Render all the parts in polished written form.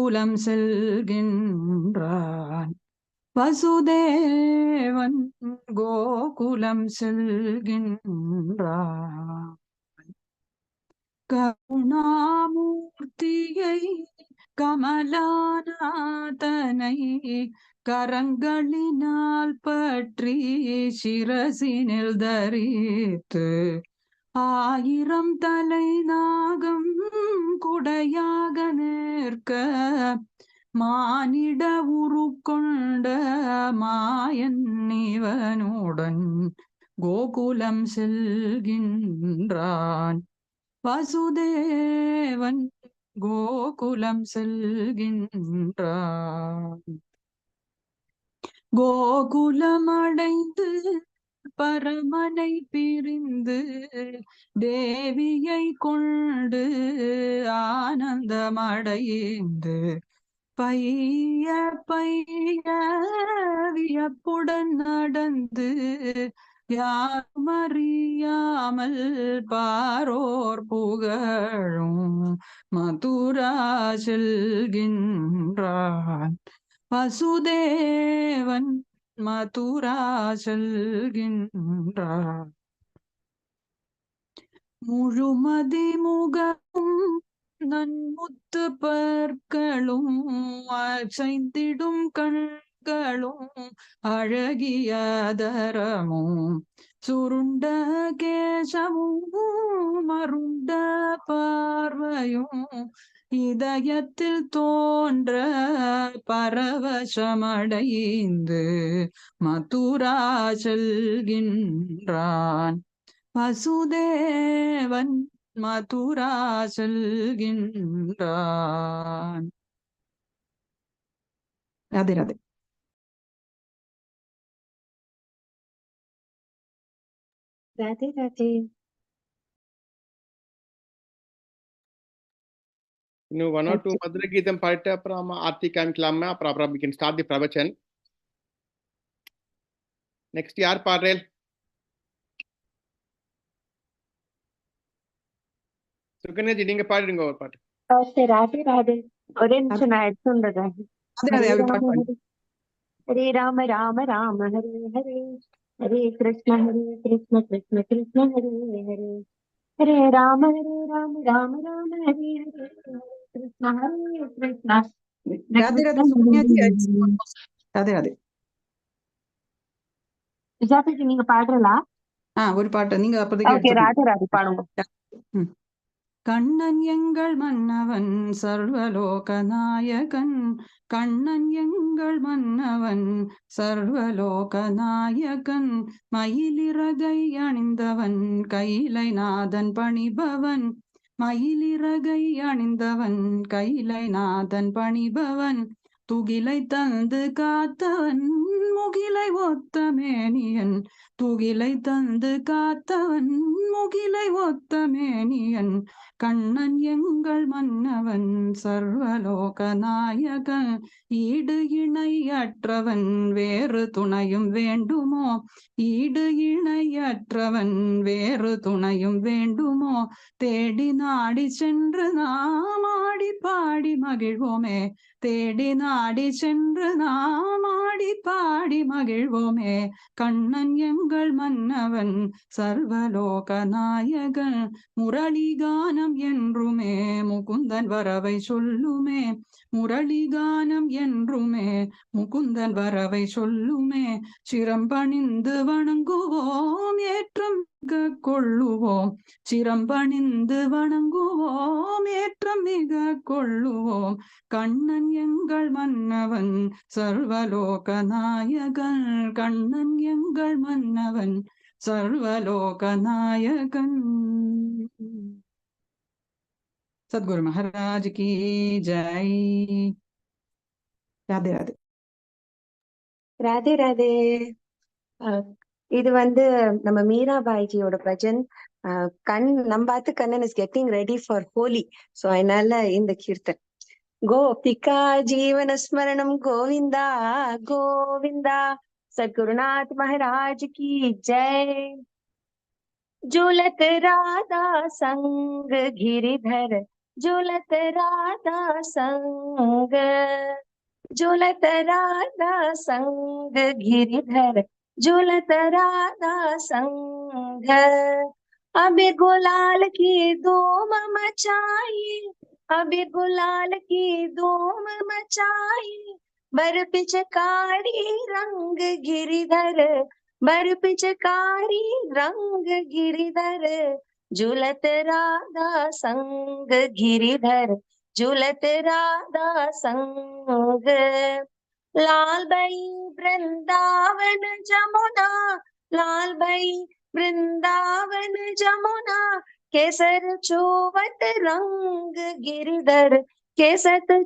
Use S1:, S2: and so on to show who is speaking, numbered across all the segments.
S1: கோகுலம் செல்கின்றான். வசுதேவன் கோகுலம் செல்கின்றான். கருணாமூர்த்தியை கமலாநாதனை கரங்களினால் பற்றி சிரசினில் தரித்து 1000 தலை நாகம் குடையாக நிற்க மானிட உருக்கொண்ட மாயன் இவனுடன் கோகுலம் செல்கின்றான். வசுதேவன் கோகுலம் செல்கின்றான். கோகுலம் அடைந்து பரமனை பிரிந்து தேவியை கொண்டு ஆனந்தமடைந்து பைய பைய வியப்புடன் நடந்து யாரும் அறியாமல் பாரோர் புகழும் மதுரா செல்கின்றான். வசுதேவன் மதுரா செல்கின்றான். முழுமதி முகமும் நன்முத்து பற்களும் அசைந்திடும் கண்களும் அழகிய தரமும் சுருண்ட கேசமும் மருண்ட பார்வையும் இதயத்தில் தோன்ற பரவசமடைந்து மதுரா செல்கின்றான். வசுதேவன் மதுரா செல்கின்றான். ராதே ராதே.
S2: ராதே ராதே.
S3: இன்னும் 1 or 2 மதுரை கீதம் பாடிட்டு அப்புறம் ஆர்த்தி காமிக்கலாமா? அப்புறம் we can start the pravachan. Next யார் பாடுறேன்? சுகன்யாஜி நீங்க பாடுங்க ஒரு பாட்டு.
S2: ஓகே, ராதே ராதே. ஒரே நிமிஷம் நான் எடுத்துன்றேன். ஹரே ராம ராம ராம ஹரே ஹரே, ஹரே கிருஷ்ண கிருஷ்ண கிருஷ்ண ஹரே ஹரே, ஹரே ராம ராம ராம ஹரே ஹரே, கிருஷ்ண கிருஷ்ண.
S1: ராதே ராதே.
S2: விஜயாபதி நீங்க பாடுறலா?
S1: ஒரு பாட்டு நீங்க அப்போதைக்கு
S2: ராதே ராதே பாடுங்க.
S1: கண்ணன் எங்கள் மன்னவன் சர்வலோக நாயகன், கண்ணன் எங்கள் மன்னவன் சர்வலோக நாயகன், மயிலிறகை அணிந்தவன் கைலைநாதன் பணிபவன், மயிலிறகை அணிந்தவன் கைலைநாதன் பணிபவன், துகிலை தந்து காத்தவன் முகிலை ஒத்த மேனியன், துகிலை தந்து காத்தவன் முகிலை ஒத்த மேனியன், கண்ணன் எங்கள் மன்னவன் சர்வலோக நாயகன், ஈடு இணையற்றவன் வேறு துணையும் வேண்டுமோ, ஈடு இணையற்றவன் வேறு துணையும் வேண்டுமோ, தேடி நாடி சென்று நாம் ஆடி பாடி மகிழ்வோமே, தேடி நாடி சென்று நாம் ஆடி பாடி மகிழ்வோமே, கண்ணன் எங்கள் மன்னவன் சர்வலோக நாயகன், முரளிகானம் என்றுமே முகுந்தன் வரவை சொல்லுமே, முரளிகானம் என்றுமே முகுந்தன் வரவை சொல்லுமே, சிரம்பணிந்து வணங்குவோம் ஏற்றம் மிக கொள்ளுவோம், சிரம்பணிந்து வணங்குவோம் ஏற்றம் மிக கொள்ளுவோம், கண்ணன் எங்கள் மன்னவன் சர்வலோக நாயகன், கண்ணன் எங்கள் மன்னவன் சர்வலோக நாயகன். சத்குரு மகாராஜ் கி ஜெய். ராதே ராதே.
S2: ராதே ராதே. இது நம்ம மீராபாய்ஜியோட பஜன். நம்பாத்து Kannan is getting ready for Holi. So அதனால இந்த கீர்த்தன். கோபிகா ஜீவன ஸ்மரணம் கோவிந்தா கோவிந்தா, सद्गुरुनाथ महाराज की जय। झूलत राधा संग गिरिधर झूलत राधा संग, झूलत राधा संग गिरिधर, झूलत राधा संग। अभी गुलाल की धूम मचाई, अभी गुलाल की धूम मचाई, बर पिचकारी रंग गिरिधर, बर पिचकारी रंग गिरिधर, झूलत राधा संग गिरिधर, झूलत राधा संग। लाल भाई वृंदावन जमुना, लाल भाई वृंदावन जमुना, केसर चूवत रंग गिरिधर, केसर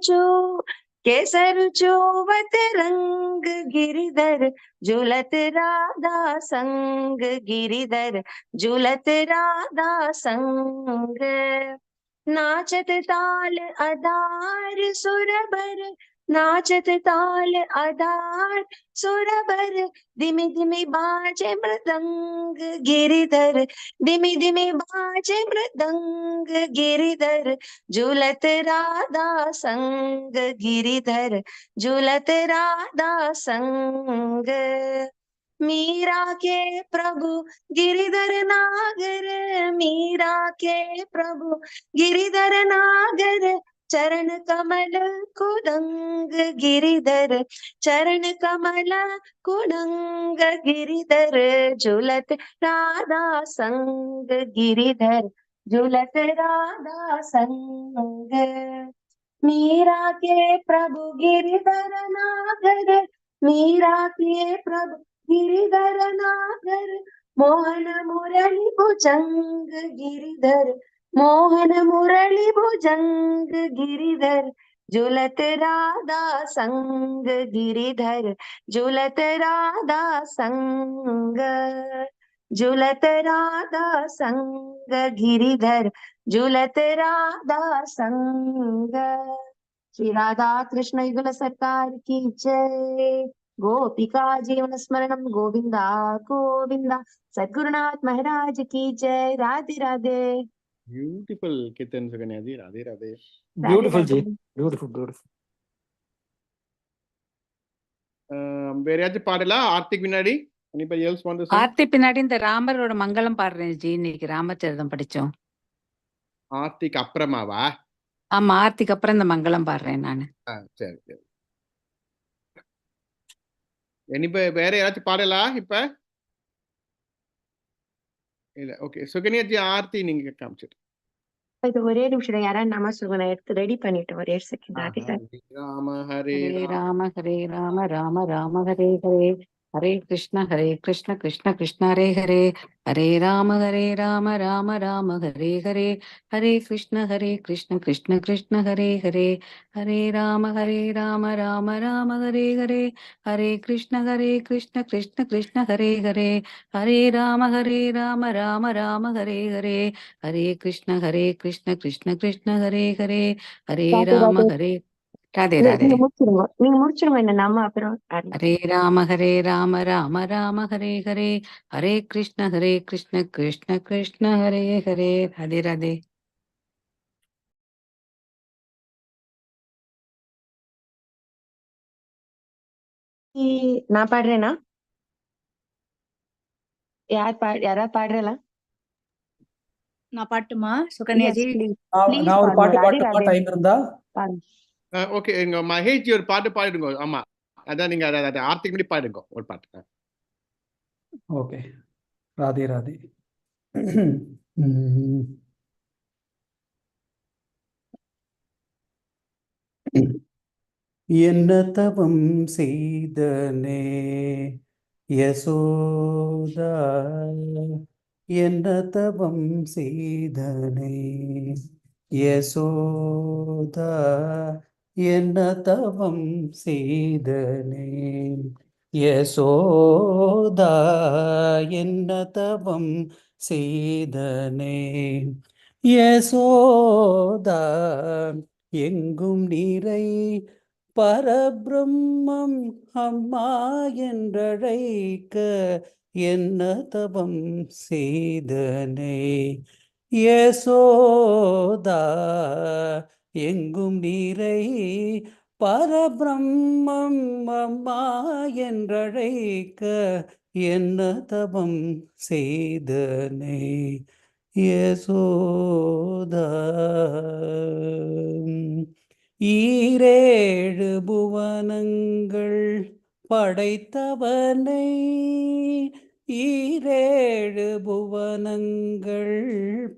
S2: चूवत रंग गिरिधर, झूलत राधा संग गिरिधर, झूलत राधा संग। नाचत ताल आधार सुरबर, नाचत ताल आधार सुरबर, दिमी दिमी बाजे मृदंग गिरिधर, दिमी दिमी बाजे मृदंग गिरिधर, झूलत राधा संग गिरिधर, झूलत राधा संग। मीरा के प्रभु गिरिधर नागर, मीरा के प्रभु गिरिधर नागर, चरण कमल कुडंग गिरिधर, चरण कमल कुडंग गिरिधर, झूलत राधा संग गिरिधर, झूलत राधा संग। मीरा के प्रभु गिरिधर नागर, मीरा के प्रभु गिरिधर नागर, मोहन मुरली भुजंग गिरिधर, मोहन मुरली भुजंग गिरिधर, झूलत राधा संग गिरिधर, झूलत राधा संग, झूलत राधा संग गिरिधर, झूलत राधा संग। श्री राधा कृष्ण युगल सरकार की जय। गोपिका जीवन स्मरणम गोविंदा गोविंदा। सद्गुरुनाथ महाराज की जय। Radhe Radhe.
S3: Beautiful Kirtan Suganya ji. Radhe Radhe.
S2: Radhe
S4: Beautiful, Ji.
S2: Radhe.
S4: Beautiful, beautiful.
S3: வேற யாச்சும் பாடலா ஆர்த்திக் பின்னாடி? Anybody else want to sing?
S5: Aarthi பின்னாடி இந்த ராமரோட மங்களம் பாடுறேன் ஜி. இன்னைக்கு ராமச்சரிதம் படிச்சோம்.
S3: ஆர்த்திக் அப்புறமாவா?
S5: ஆமா, ஆர்த்திக்கு அப்புறம் இந்த மங்களம் பாடுறேன் நானு.
S3: சரி சரி. வேற யாராச்சும் பாடலா இப்ப? இல்ல. ஓகே. சுகன்யா ஜி ஆர்த்தி நீங்க காமிச்சிட்டு.
S2: இது ஒரே நிமிஷம் யாரா நாம சுகனை எடுத்து ரெடி பண்ணிட்டு ஒரே செகண்ட். ராதே ராதே.
S3: ராம ஹரே
S5: ஹரே ராம ஹரே ராம ராம ராம ஹரே ஹரே, ஹரே கிருஷ்ண கிருஷ்ண கிருஷ்ண ஹரே ஹரே, ஹரே ராம ராம ராம ஹரே ஹரே, ஹரே கிருஷ்ண கிருஷ்ண கிருஷ்ண ஹரே ஹரே, ஹரே ராம ராம ராம ஹரே ஹரே, ஹரே கிருஷ்ண கிருஷ்ண கிருஷ்ண ஹரே ஹரே, ஹரே ராம ராம ராம ஹரே ஹரே, ஹரே கிருஷ்ண கிருஷ்ண கிருஷ்ண ஹரே ஹரே, ஹரே
S2: ராதே
S5: ராம
S2: ராதே.
S5: ராதே
S2: இல்ல,
S5: ராதே.
S2: நீங்க முடிச்சிருங்க என்ன நாம அப்புறம் ஆரம்பிக்கலாம்.
S5: ஹரே ராம ராம ஹரே ஹரே, ஹரே கிருஷ்ண கிருஷ்ண கிருஷ்ண ஹரே ஹரே, ராதே ராதே.
S2: நான் பாடுறேனா? யாராவது பாடுறலாம்?
S6: நான் பாட்டுமா சுகன்யாஜி?
S4: நான் ஒரு பாட்டு பாட்டுமா டைம் இருந்தா?
S3: ஓகே. எங்க மகேஷ் ஜி ஒரு பாட்டு பாடுங்க. ஆமா, அதான் நீங்க ஆர்த்திக் முடி பாடுங்க ஒரு பாட்டு.
S4: ஓகே. ராதே ராதே. என்ன தவம் செய்தனே யசோதா, என்ன தவம் செய்தனே யசோதா, என்ன தவம் செய்தனே யசோதா, என்ன தவம் செய்தனே யசோதா, எங்கும் நீரை பரபிரம்மம் அம்மா என்றழைக்க என்ன தவம் செய்தனே யசோதா எங்கும் நீரை பரபிரம்மம் அம்மா என்றழைக்க என்ன தவம் செய்தனை யசோதா. ஈரேழு புவனங்கள் படைத்தவனை ஈரேழு புவனங்கள்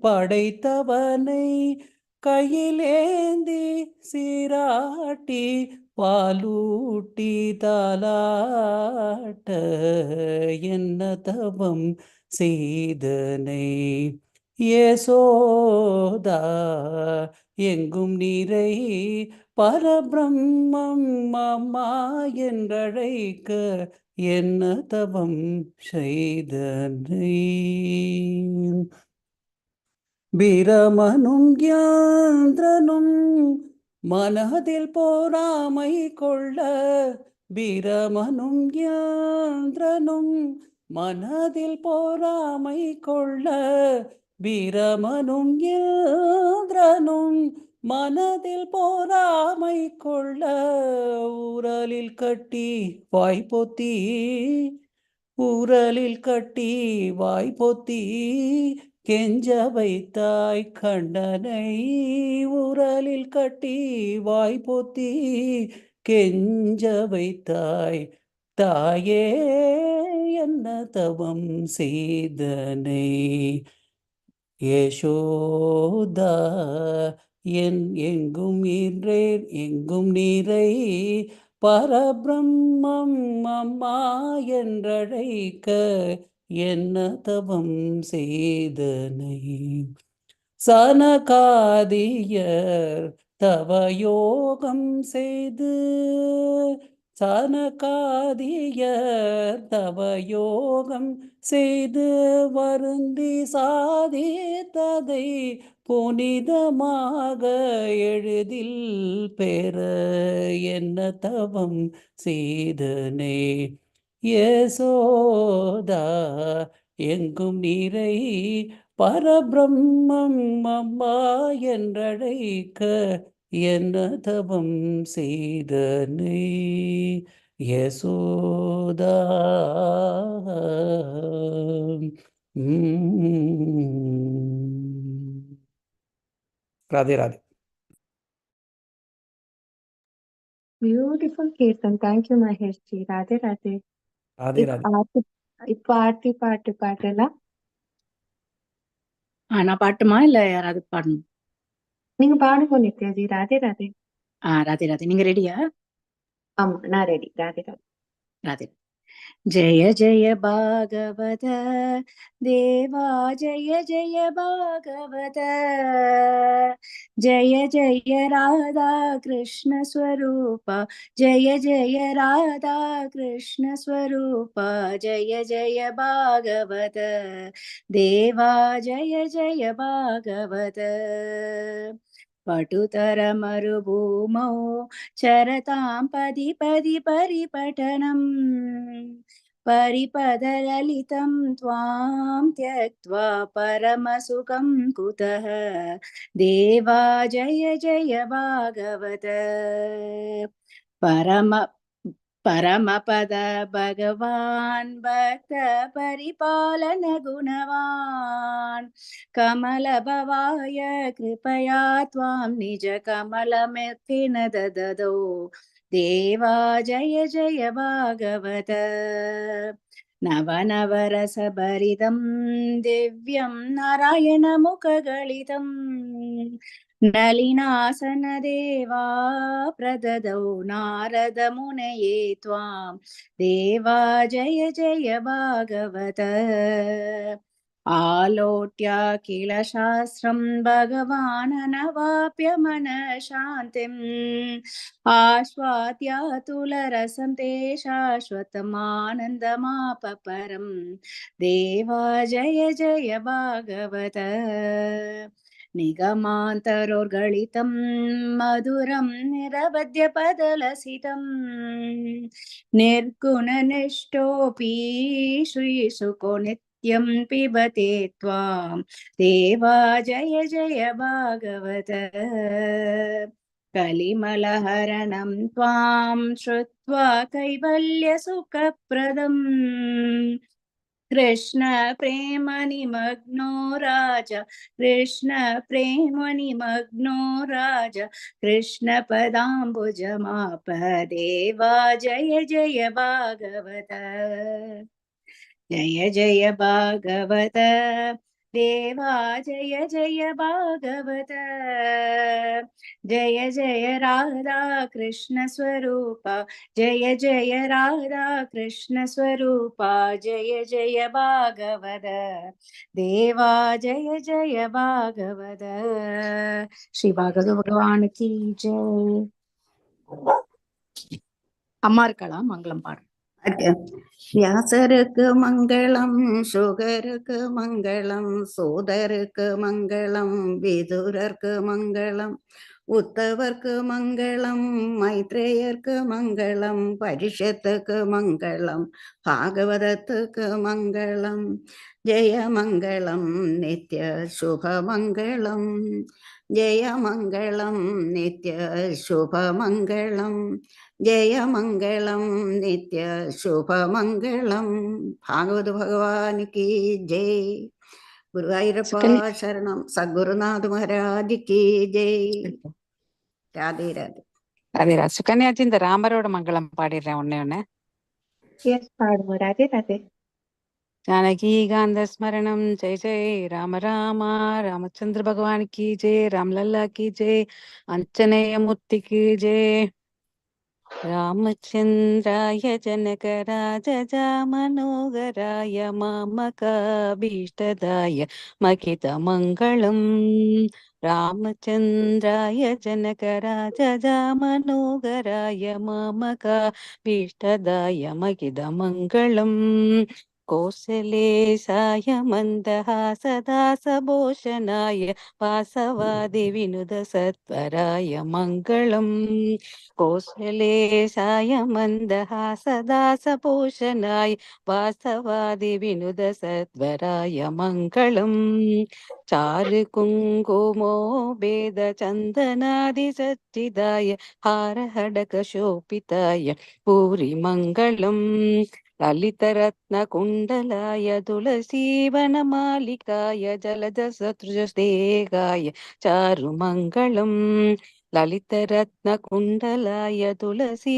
S4: படைத்தவனை கையிலேந்தி சீராட்டி பாலூட்டி தாலாட்ட என்ன தவம் செய்தனை யசோதா எங்கும் நீரை பரபிரம்மம் அம்மா என்றழைக்க என்ன தவம் செய்தனை பிரமனும் ஞாந்திரனும் மனதில் போராமை கொள்ள பிரமனும் ஞாந்திரனும் மனதில் போராமை கொள்ள பிரமனும் ஞாந்திரனும் மனதில் போராமை கொள்ள ஊரலில் கட்டி வாய்ப்பொத்தி ஊரலில் கட்டி வாய்ப்பொத்தி கெஞ்ச வைத்தாய் கண்ணனை ஊரலில் கட்டி வாய்ப்பொத்தி கெஞ்ச வைத்தாய் தாயே என்ன தவம் செய்தனை யசோதா எங்கும் நீரை பரபிரம்மம் அம்மா என்றழைக்க என்ன தவம் செய்தனை சனகாதியர் தவயோகம் செய்து சனகாதியர் தவயோகம் செய்து வருந்தி சாதித்ததை புனிதமாக எளிதில் பெற என்ன தவம் செய்தனை யசோதா எங்கும் நீரை பரபிரம்மம் அம்மா என்றழைக்க என்ன தவம் செய்தனை Yashoda. Radhe Radhe.
S2: Beautiful Kirtan. Thank you, Mahesh ji. Radhe Radhe.
S4: Radhe Radhe.
S2: இப்ப ஆர்த்தி பாட்டு பாடலாம்.
S6: நான் பாட்டுமா இல்ல யாராவது பாடணும்?
S2: நீங்க பாடுங்க நித்யாஜி. ராதே ராதே.
S6: ராதே ராதே. நீங்க ரெடியா?
S2: ஆமா, நான் ரெடி. ராதே ராதே.
S6: ராதே. ஜய ஜய பாகவத தேவா ஜய ஜய பாகவத ஜய ஜய ராதா கிருஷ்ண ஸ்வரூபா ஜய ஜய ராதா கிருஷ்ண ஸ்வரூபா ஜய ஜய பாகவத தேவா ஜய ஜய பாகவத पटुतर मरुभूमौ चरतां पदि पदि परिपठनं परिपदललितं त्वां त्यक्त्वा परमसुखं कुतः देवा जय जय भागवत परमपद भगवान् भक्त परिपालन गुणवान् कमलभवाय कृपया त्वां निज कमलमिथिन दददौ देवा जय जय भागवत नवनवरसभरितं दिव्यं नारायणमुखगलितं नलिनासनदेवा प्रददौ नारदमुनये त्वां देवा जय जय भागवत आलोट्याखिल शास्त्रं भगवान् अनवाप्य मनःशान्तिम् आस्वाद्यातुलरसं ते शाश्वतमानन्दमाप परं देवा जय जय भागवत निगमान्तरोर्गलितं मधुरं निरवध्यपदलसितं निर्गुणनिष्ठोऽपि श्रीशुको नित्यं पिबते त्वां देवा जय जय भागवत कलिमलहरणं त्वां श्रुत्वा कैवल्यसुखप्रदम् कृष्ण प्रेम निमग्नो राजा कृष्ण प्रेम निमग्नो राजा कृष्ण पदाम्बुजमाप देवा जय जय भागवत जय जय भागवत देवा जय जय भागवत जय जय राधा कृष्ण स्वरूपा जय जय राधा कृष्ण स्वरूपा जय जय भागवत देवा जय जय भागवत श्री भागवत भगवान की जय अम्मार्कला मंगलम पाड़
S7: வியாசருக்கு மங்களம், சுகருக்கு மங்களம், சோதருக்கு மங்களம், விதுரருக்கு மங்களம், உத்தவர்க்கு மங்களம், மைத்ரேயர்க்கு மங்களம், பரிஷத்துக்கு மங்களம், பாகவதத்துக்கு மங்களம். ஜெய மங்களம் நித்ய சுபமங்களம், ஜெய மங்களம் நித்ய சுபமங்களம், जय मंगलम नित्य शुभ मंगलम। भागवत भगवान की जय। गुरुवायूरप्पा शरणम। सद्गुरुनाथ महाराज की जय। राधे राधे।
S5: राधे राधे। सुकन्याजी இந்த ராமரோட மங்களம் பாடிடுறேன் ஒண்ணே.
S2: எஸ் பாடுங்க. ராதே ராதே.
S5: जानकी गांध स्मरणम जय जय राम राम रामचंद्र भगवान की जय रामलला की जय अंजनेय मूर्ति की जय रामचंद्राय जनकराजा मनोहराय मामकाभीष्टदाय मकितमङ्गलम् रामचंद्राय जनकराजा मनोहराय मामकाभीष्टदाय मकितमङ्गलम् कौसलेशाय मन्दहासदासभूषणाय वासवादि विनुद सत्वराय मङ्गलम् कौसलेशाय मन्दहासदासभूषणाय वासवादि विनुद सत्वराय मङ्गलम् चारुकुङ्कुमो वेदचन्दनादिसच्चिदाय हारहडकशोभिताय भूरिमङ्गलम् ललितरत्नकुण्डलाय तुलसीवनमालिकाय जलदसतृजस्तेगाय चारुमङ्गलम् ललितरत्नकुण्डलाय तुलसीवनमालिकाय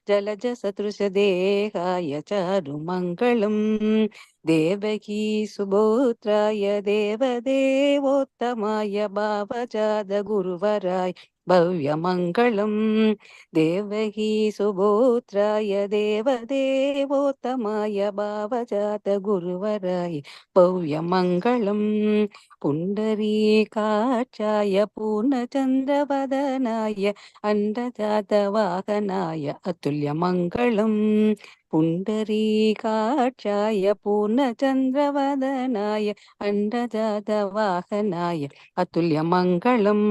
S5: जलजसतृषदेहाय चारुमङ्गलम् देवकी सुबोत्राय देवदेवोत्तमाय भावजात गुरुवराय भव्यमङ्गलम् देवकी सुबोत्राय देवदेवोत्तमाय भावजात गुरुवराय भव्यमङ्गलम् पुण्डरीकाक्षाय पूर्णचन्द्रवदनाय अण्डजातवाहनाय अतुल्यमङ्गलम् पुण्डरीकाक्षाय पूर्णचन्द्रवदनाय अण्डजातवाहनाय अतुल्यमङ्गलम्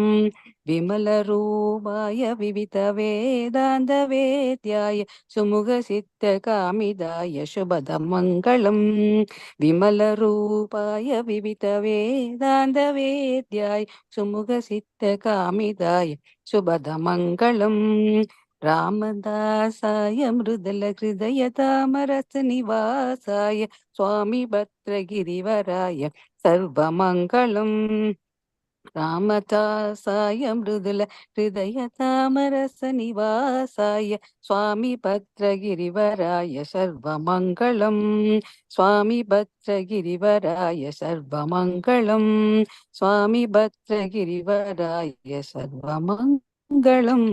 S5: विमलरूपाय विविधवेदान्तवेद्याय सुमुखसिद्धकामिदाय शुभदमङ्गलम् विमलरूपाय विविधवेदान्तवेद्याय सुमुखसिद्धकामिदाय शुभदमङ्गलम् रामदासाय मृदुलहृदयतामरसनिवासाय स्वामी भद्रगिरिवराय सर्वमङ्गलम् रामदासाय मृदुल हृदयतामरसनिवासाय स्वामी भद्रगिरिवराय सर्वमङ्गलम् स्वामी भद्रगिरिवराय सर्वमङ्गलम् स्वामी भद्रगिरिवराय सर्वमङ्गलम्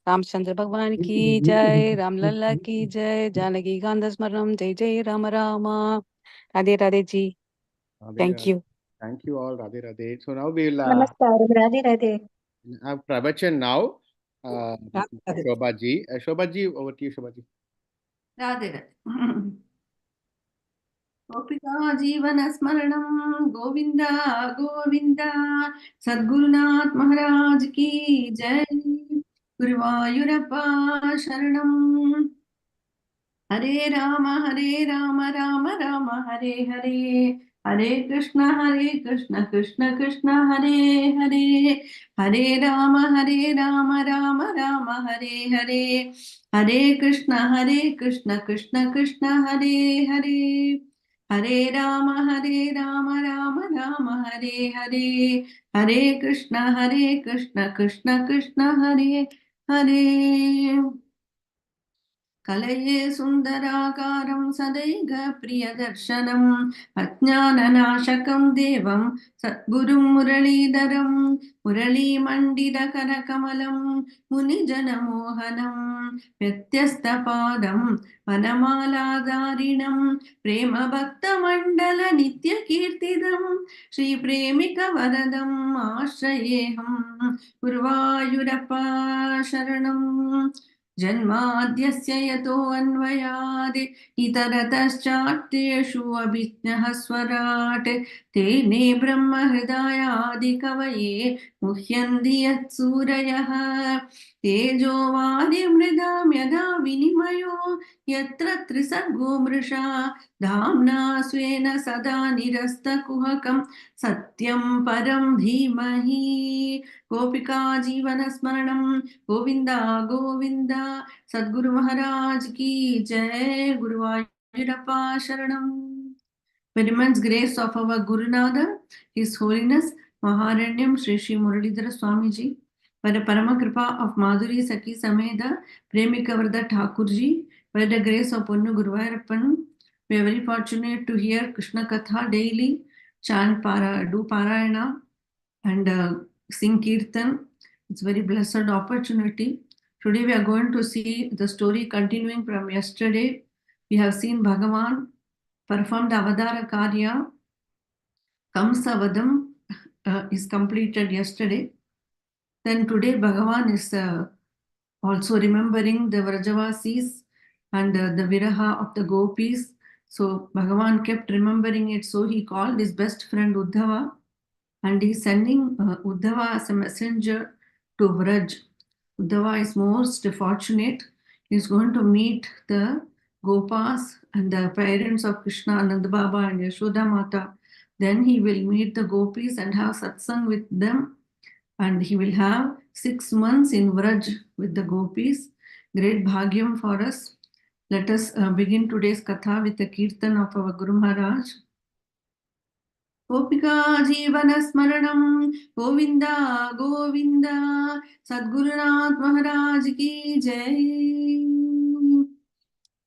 S5: रामचंद्र भगवान की जय रामलला की जय जानकी गांध स्मरणम जय जय Ram Ram Radhe Radhe ji thank you
S3: Thank you all. Radhe Radhe. So now we will
S2: नमस्कार. Radhe Radhe.
S3: have pravachan now.
S1: Radhe.
S3: Shobha ji. Shobha ji, over to you, Shobha ji.
S8: Radhe Radhe गोपिका जीवन स्मरणं गोविंद गोविंद सद्गुरुनाथ महाराज की जय गुरुवायूरप्पा शरणं Hare Rama Rama Rama Hare Hare, Hare Krishna Krishna Krishna Hare Hare, Hare Rama Rama Rama Hare Hare, Hare Krishna Krishna Krishna Hare Hare, Hare Rama Rama Rama Hare Hare, Hare Krishna Krishna Krishna Hare Hare. कलये सुन्दराकारं सदैव प्रियदर्शनम् अज्ञाननाशकं देवं सद्गुरुं मुरलीधरं मुरलीमण्डितकरकमलं मुनिजनमोहनं व्यत्यस्तपादं वनमालाधारिणं प्रेमभक्तमण्डलनित्यकीर्तिदं श्रीप्रेमिकवरदम् आश्रयेऽहं गुरुवायुरप्पा शरणम् जन्माद्यस्य यतो अन्वयाद् इतरतश्चार्तेषु अभिज्ञः स्वराट् तेने ब्रह्महृदयादिकवये मुह्यन्ति यत्सूरयः तेजो वारिमृदां यदा विनिमयो यत्र त्रिसर्गो मृषा धाम्ना स्वेन सदा निरस्तकुहकं सत्यं परं धीमहि गोपिका जीवनस्मरणं गोविंदा गोविंदा सद्गुरु महाराज की जय गुरुवायूरप्पा शरणम. With immense grace of our Gurunada, His Holiness Maharanyam Shri Shri Muralidhara Swamiji, by the Parama Kripa of Madhuri Saki Sameda Premikavarda Thakurji, by the grace of Ponnu Guruvayurappan, we are very fortunate to hear Krishna Katha daily, chant do Parayana and sing Kirtan. It's a very blessed opportunity. Today we are going to see the story continuing from yesterday. We have seen Bhagavan performed Avadara Karya. Kamsavadam is completed yesterday. Then today Bhagavan is also remembering the Vrajavasis and the Viraha of the Gopis. So Bhagavan kept remembering it, so he called his best friend Uddhava and he is sending Uddhava as a messenger to Vraj. Uddhava is most fortunate. He is going to meet the Gopas and the parents of Krishna, Nanda Baba and Yashoda Mata. Then he will meet the Gopis and have satsang with them. And he will have 6 months in Vraj with the Gopis. Great bhagyam for us. Let us begin today's katha with the kirtan of our Guru Maharaj. Gopika Jeevana Smaranam Govinda Govinda Sadgurunath Maharaj Ki Jai.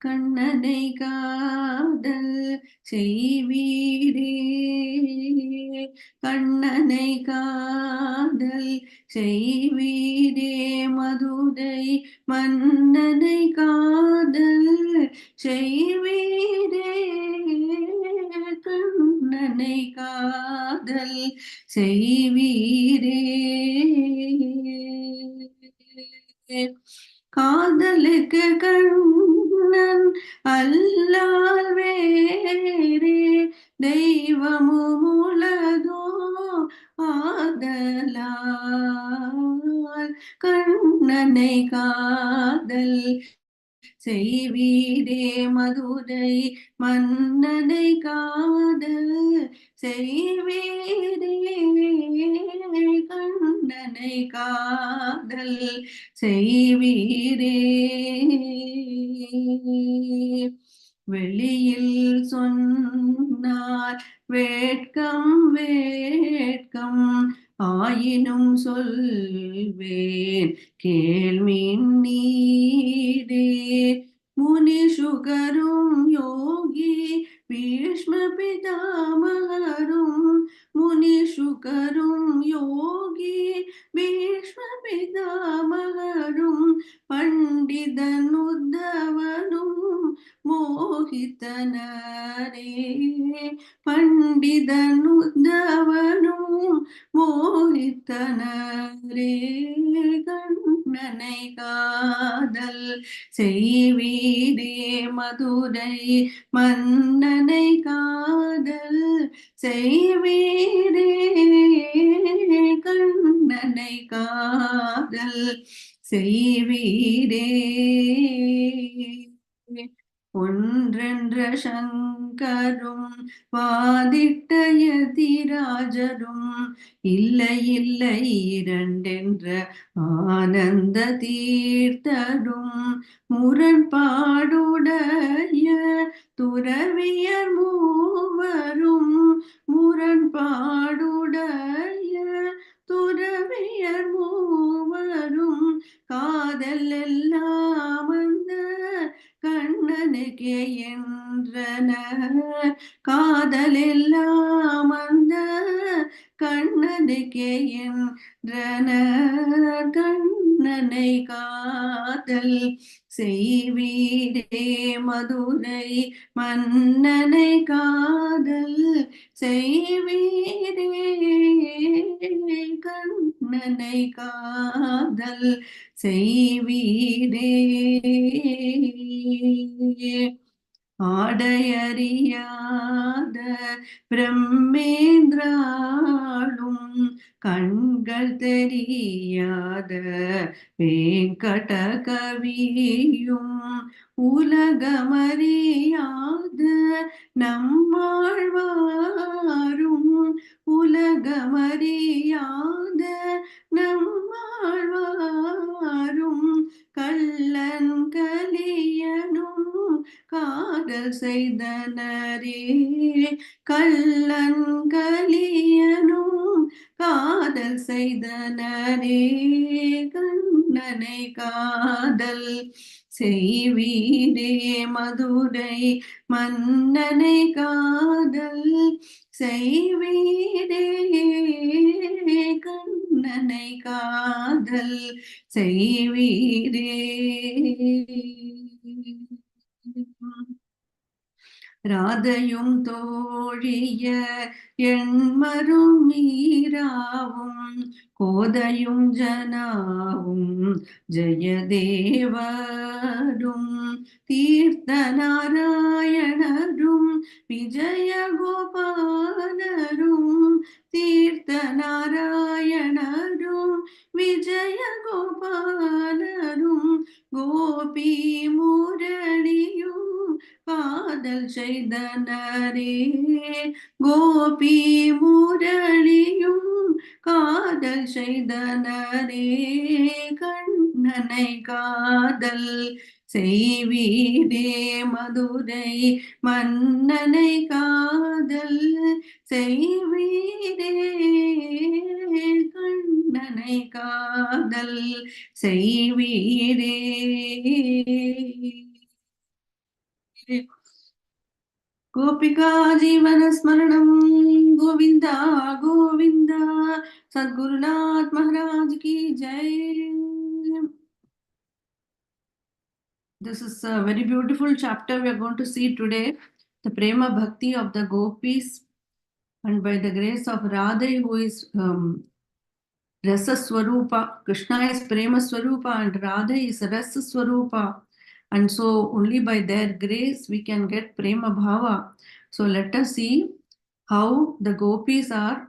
S8: Kannanai Kadal Seivire Kannanai Kadal Seivire Madhudai Mannanai Kadal Seivire Kannanai Kadal Seivire காதலுக்கு கண்ணன் அல்லால் வேறே தெய்வமும் உலகோ ஆதலால் கண்ணனை காதல் செய்வீரே மதுரை மன்னனை காதல் செய்வீரே கண்ணனை காதல் செய்வீரே. வெளியில் சொன்னார் வேட்கம் வேட்கம் ஆயினும் சொல்வேன் கேள்மின் நீரே. முனி சுகரும் யோகி பீஷ்ம பிதாமகரும் முனி சுகரும் யோகி பீஷ்ம பிதாமகரும் பண்டிதன் உத்தவனும் மோகித்தனரே. பண்டிதன் உத்தவனும் மோகித்தனரே. கண்ணனை காதல் செய்வீரே மதுரை மன்னனை காதல் செய்வீரே. கண்ணனை காதல் செய்வீரே. ஒன்றென்ற சங்கரும் வாதிட்ட யதிராஜரும் இல்லை இல்லை இரண்டென்ற ஆனந்த தீர்த்தரும் முரண்பாடுடைய துறவியர் மூவரும் முரண்பாடுடைய துறவியர் மூவரும் காதல் எல்லாம் அந்த கண்ணனுக்கே என்றனர் காதல் எல்லாம் அந்த கண்ணனுக்கே என்றனர் கண்ணனை காதல் செய்வீரே மதுரை மன்னனை காதல் செய்வீரே கண்ணனை காதல் செய்வீரே ஆடையறியாத பிரம்மேந்திராளும் கண்கள் தெரியாத வேங்கட கவியும் உலகமறியாத நம்மாழ்வாரும் உலகமறியாத நம்மாழ்வாரும் கள்ளன் கலியனும் காதல் செய்தனரே கள்ளன் கலியனும் காதல் செய்தனரே கண்ணனை காதல் செய்வீரே மதுரை மன்னனை காதல் செய்வீரே கண்ணனை காதல் செய்வீரே ராதையும் தோழிய எண்மரும் மீராவும் கோதையும் ஜனாவும் ஜெயதேவரும் தீர்த்த நாராயணரும் விஜயகோபாலரும் தீர்த்த நாராயணரும் விஜயகோபாலரும் கோபி முரளியும் காதல் செய்தனரே கோபி முரளியும் காதல் செய்தனரே கண்ணனை காதல் செய்வீரே மதுரை மன்னனை காதல் செய்வீரே கண்ணனை காதல் செய்வீரே गोपिका जीवन स्मरणं गोविंदा गोविंदा सद्गुरुनाथ महाराज की जय. This is a very beautiful chapter we are going to see today, the prema bhakti of the gopis, and by the grace of Radha, who is Rasa Swarupa. Krishna is prema Swarupa and Radha is Rasa Swarupa. And so only by their grace we can get prema bhava. So let us see how the gopis are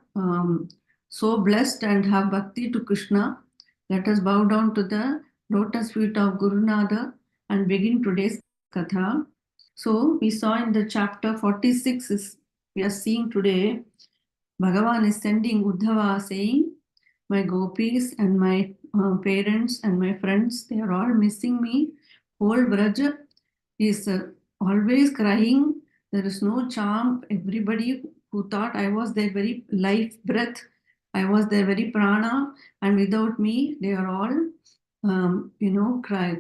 S8: so blessed and have bhakti to Krishna. Let us bow down to the lotus feet of Gurunada and begin today's katha. So we saw in the chapter 46, we are seeing today, Bhagavan is sending Uddhava saying, my gopis and my parents and my friends, they are all missing me. Whole Braja is always crying. There is no charm. Everybody who thought I was their very life breath, I was their very prana, and without me, they are all,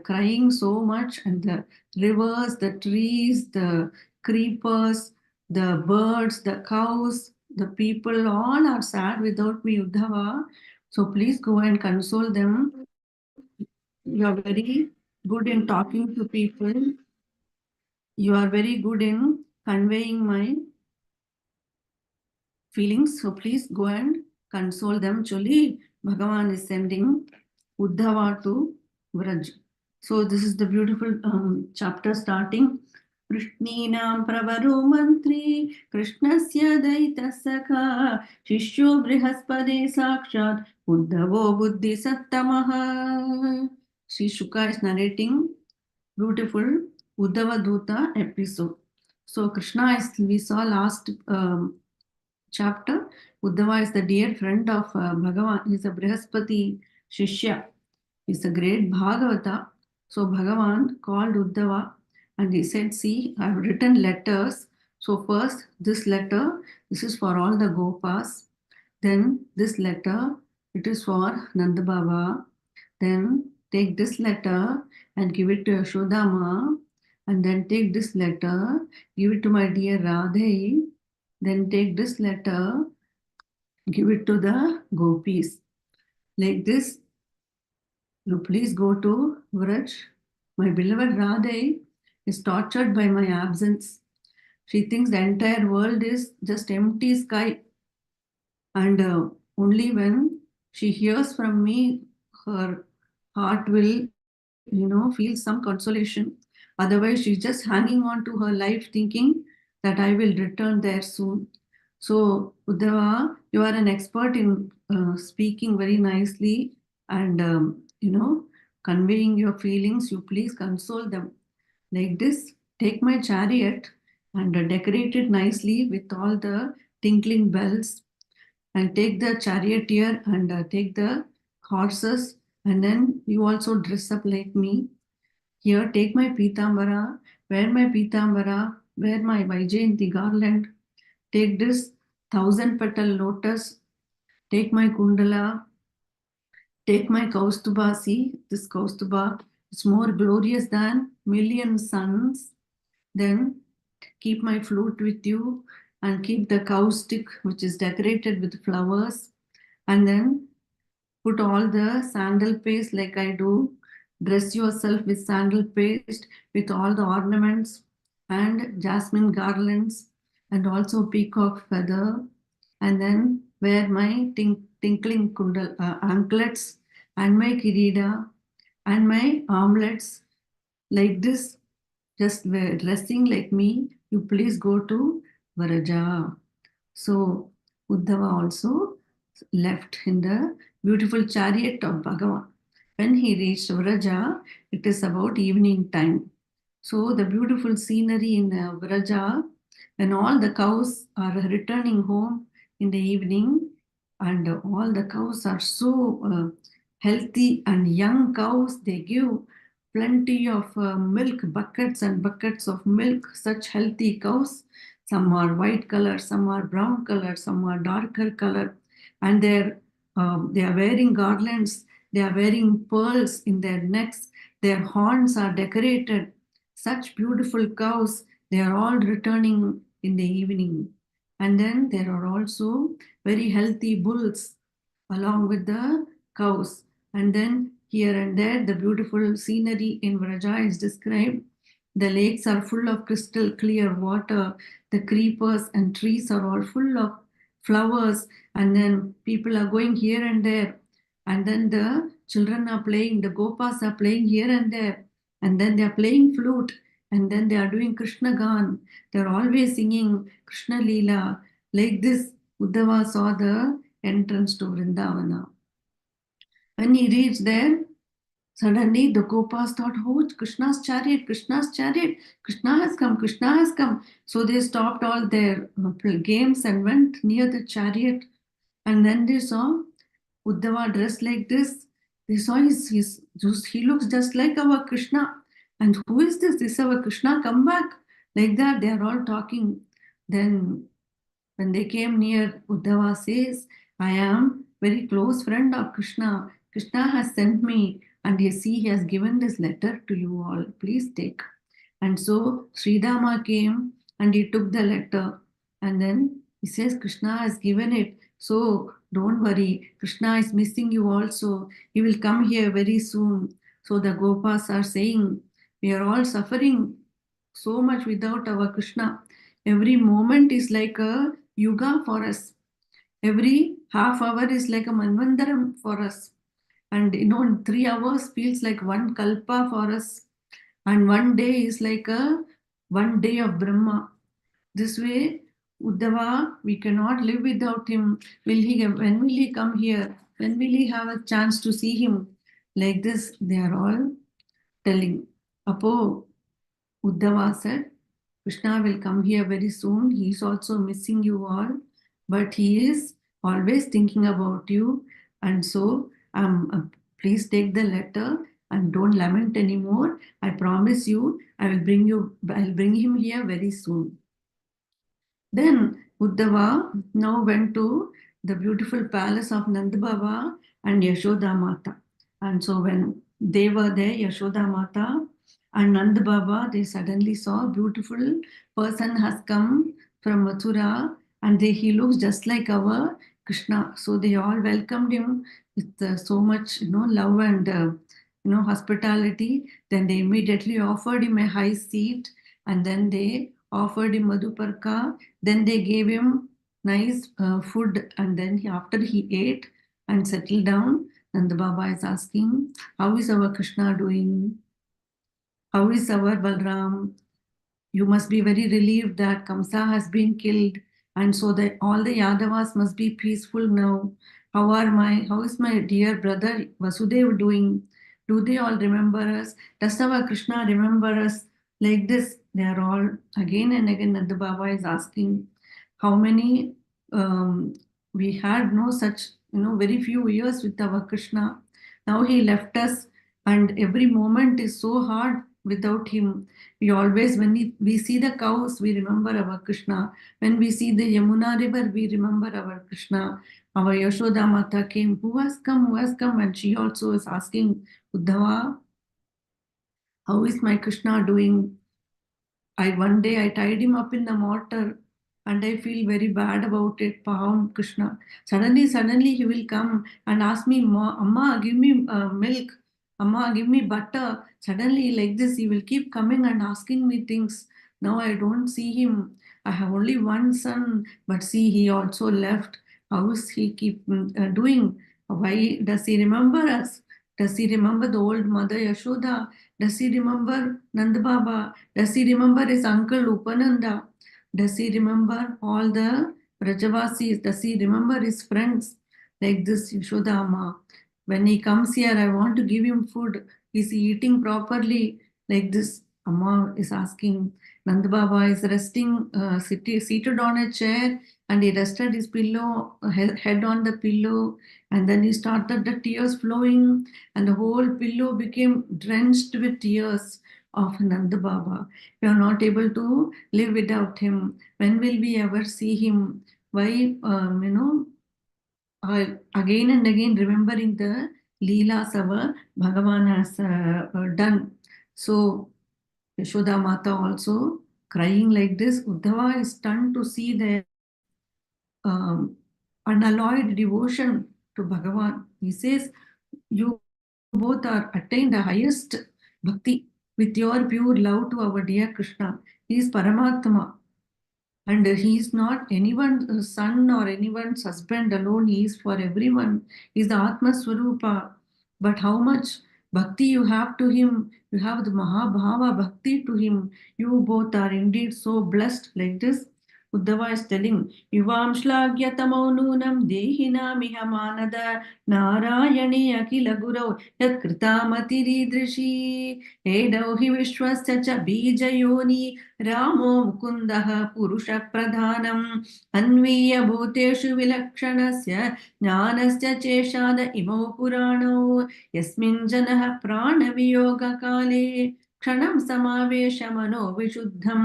S8: crying so much. And the rivers, the trees, the creepers, the birds, the cows, the people, all are sad without me, Uddhava. So please go and console them. You are very good in talking to people. You are very good in conveying my feelings. So please go and console them. Choli, Bhagavan is sending Uddhava to Vraj. So this is the beautiful chapter starting. Krishninam pravaro mantri Krishnasya daita sakha Shishyo brihaspade sakshat Uddhavo buddhi sattamaha. Sri Shuka is narrating beautiful Uddhava Duta episode. So Krishna is, we saw last chapter, Uddhava is the dear friend of Bhagavan. He is a Brihaspati Shishya. He is a great Bhagavata. So Bhagavan called Uddhava and he said, see, I have written letters. So first, this letter, this is for all the Gopas. Then this letter, it is for Nanda Baba. Then take this letter and give it to Yashodama. And then take this letter, give it to my dear Radhe. Then take this letter, give it to the gopis. Like this, you please go to Vraj. My beloved Radhe is tortured by my absence. She thinks the entire world is just empty sky. And only when she hears from me, her heart will, feel some consolation. Otherwise, she's just hanging on to her life thinking that I will return there soon. So, Uddhava, you are an expert in speaking very nicely and, conveying your feelings. You please console them. Like this, take my chariot and decorate it nicely with all the tinkling bells, and take the charioteer and take the horses, and then you also dress up like me. Here, take my Pitambara, wear my Pitambara, wear my Vaijayanti garland, take this 1,000-petal lotus, take my Kundala, take my Kaustuba. See, this Kaustuba is more glorious than million suns. Then keep my flute with you and keep the cow stick which is decorated with flowers, and then put all the sandal paste like I do. Dress yourself with sandal paste with all the ornaments and jasmine garlands and also peacock feather, and then wear my tinkling kundal anklets and my kirida and my armlets. Like this, just dressing like me, you please go to Varaja. So Uddhava also left in the beautiful chariot of Bhagavan. When he reached Vraja, it is about evening time. So the beautiful scenery in Vraja, when all the cows are returning home in the evening, and all the cows are so healthy and young cows, they give plenty of milk, buckets and buckets of milk, such healthy cows. Some are white color, some are brown color, some are darker color, and they are wearing garlands, they are wearing pearls in their necks, their horns are decorated. Such beautiful cows, they are all returning in the evening. And then there are also very healthy bulls along with the cows. And then here and there, the beautiful scenery in Vraja is described. The lakes are full of crystal clear water. The creepers and trees are all full of flowers. And then people are going here and there. And then the children are playing, the Gopas are playing here and there. And then they are playing flute. And then they are doing Krishna Gan. They are always singing Krishna Leela. Like this, Uddhava saw the entrance to Vrindavana. When he reached there, suddenly the Gopas thought, oh, Krishna's chariot, Krishna's chariot, Krishna has come, Krishna has come. So they stopped all their games and went near the chariot. And then they saw Uddhava dressed like this. They saw he looks just like our Krishna. And who is this? This is our Krishna, come back. Like that, they are all talking. Then when they came near, Uddhava says, I am very close friend of Krishna. Krishna has sent me, and you see, he has given this letter to you all. Please take. And so Sridama came and he took the letter. And then he says, Krishna has given it. So don't worry. Krishna is missing you also. He will come here very soon. So the Gopas are saying, we are all suffering so much without our Krishna. Every moment is like a yuga for us. Every half hour is like a manvandaram for us. And 3 hours feels like one kalpa for us. And one day is like one day of Brahma. This way, Uddhava, we cannot live without him. When will he come here? When will he have a chance to see him? Like this, they are all telling. Apo, Uddhava said, Krishna will come here very soon. He is also missing you all, but he is always thinking about you. And so, please take the letter and don't lament anymore. I promise you, I'll bring him here very soon. Then Uddhava now went to the beautiful palace of Nanda Baba and Yashoda Mata. And so when they were there, Yashoda Mata and Nanda Baba, they suddenly saw a beautiful person has come from Mathura, and he looks just like our Krishna. So they all welcomed him with so much, love and hospitality. Then they immediately offered him a high seat, and then they offered him Madhuparka. Then they gave him nice food, and then after he ate and settled down, Nanda Baba is asking, how is our Krishna doing? How is our Balram? You must be very relieved that Kamsa has been killed, and so that all the Yadavas must be peaceful now. How is my dear brother Vasudev doing? Do they all remember us? Does our Krishna remember us? Like this, they are all again and again. Nanda Baba is asking, how many we had no such, very few years with our Krishna. Now he left us, and every moment is so hard without him. We always, when we see the cows, we remember our Krishna. When we see the Yamuna river, we remember our Krishna. Our Yashoda Mata came, who has come? And she also is asking Uddhava, how is my Krishna doing? One day I tied him up in the mortar, and I feel very bad about it. Paham Krishna. Suddenly he will come and ask me, Amma, give me milk. Amma, give me butter. Suddenly like this, he will keep coming and asking me things. Now I don't see him. I have only one son, but see, he also left. How is he keep doing? Why does he remember us? Does he remember the old mother Yashoda? Does he remember Nanda Baba? Does he remember his uncle Upananda? Does he remember all the Brajavasis? Does he remember his friends? Like this Yashoda Amma. When he comes here, I want to give him food. Is he eating properly? Like this Amma is asking. Nanda Baba is resting, seated on a chair, and he rested his head on the pillow, and then he started the tears flowing, and the whole pillow became drenched with tears of Nanda Baba. We are not able to live without him. When will we ever see him? Why, again and again remembering the Leelas our Bhagavan has done. So Yashoda Mata also crying like this. Uddhava is stunned to see their unalloyed devotion to Bhagavan. He says, you both are attained the highest bhakti with your pure love to our dear Krishna. He is Paramatma, and he is not anyone's son or anyone's husband alone. He is for everyone. He is the Atma Swarupa. But how much bhakti you have to him? You have the Mahabhava bhakti to him. You both are indeed so blessed. Like this, Uddhava is telling, Yuvam shlagyatamau nunam dehinamiha manada narayane akila gurau yat kritamatiridrishi edau hi vishwasya cha bijayoni Ramo mukundaha purusha pradhanam anviya bhuteshu vilakshणस्य ज्ञानस्य चेषाद इमौ पुराणौ यस्मिन् जनः प्राणवियोगकाले क्षणं समावेश मनो विशुद्धं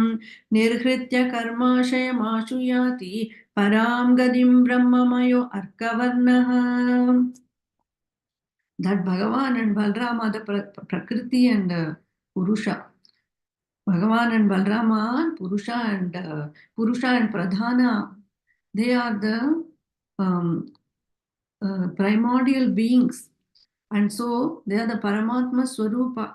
S8: निर्हृत्य कर्माशयमाशु याति परां गतिं ब्रह्ममयो अर्कवर्णः. That Bhagavan and Balram are the Prakriti and Purusha. Bhagavan and Balrama, Purusha and Pradhana, they are the primordial beings, and so they are the Paramatma Swarupa.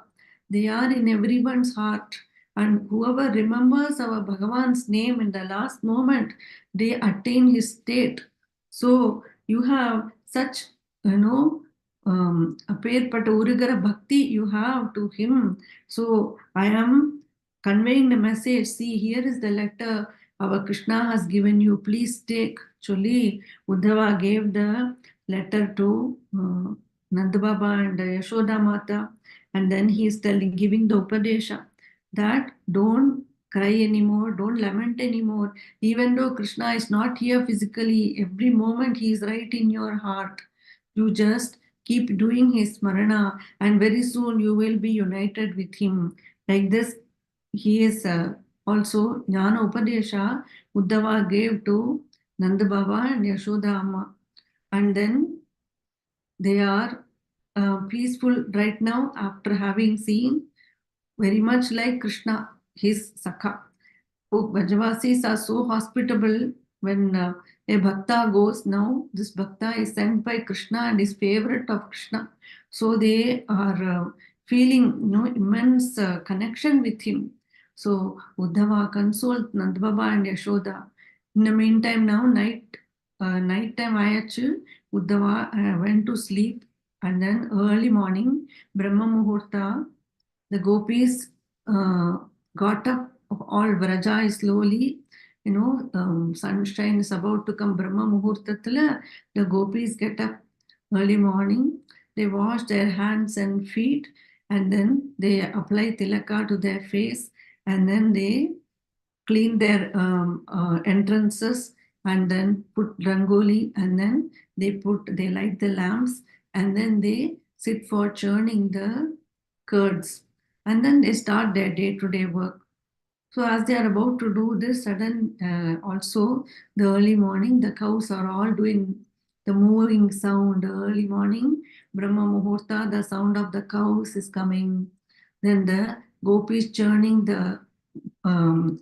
S8: They are in everyone's heart, and whoever remembers our Bhagavan's name in the last moment, they attain his state. So you have such, apirpata urigara bhakti you have to him. So I am conveying the message. See, here is the letter our Krishna has given you. Please take. Actually, Uddhava gave the letter to Nanda Baba and Yashoda Mata, and then he is giving the Upadesha that don't cry anymore, don't lament anymore. Even though Krishna is not here physically, every moment he is right in your heart. You just keep doing his smarana, and very soon you will be united with him. Like this, he is also Jnana Upadesha Uddhava gave to Nanda Baba and Yashoda Amma. And then they are peaceful right now after having seen very much like Krishna, his Sakha. Oh, Brajavasis are so hospitable when a Bhakta goes now. This Bhakta is sent by Krishna and is favorite of Krishna. So they are feeling immense connection with him. So Uddhava consoled Nanda Baba and Yashoda. In the meantime, now nighttime ayachu, Uddhava went to sleep, and then early morning, Brahma Muhurta, the gopis got up. All Vraja is slowly, sunshine is about to come. Brahma Muhurtatala, the gopis get up early morning. They wash their hands and feet, and then they apply tilaka to their face, and then they clean their entrances, and then put rangoli, and then they light the lamps, and then they sit for churning the curds, and then they start their day-to-day work. So as they are about to do this, also the early morning, the cows are all doing the mooing sound. Early morning, Brahma Muhurta, the sound of the cows is coming. Then the gopis churning the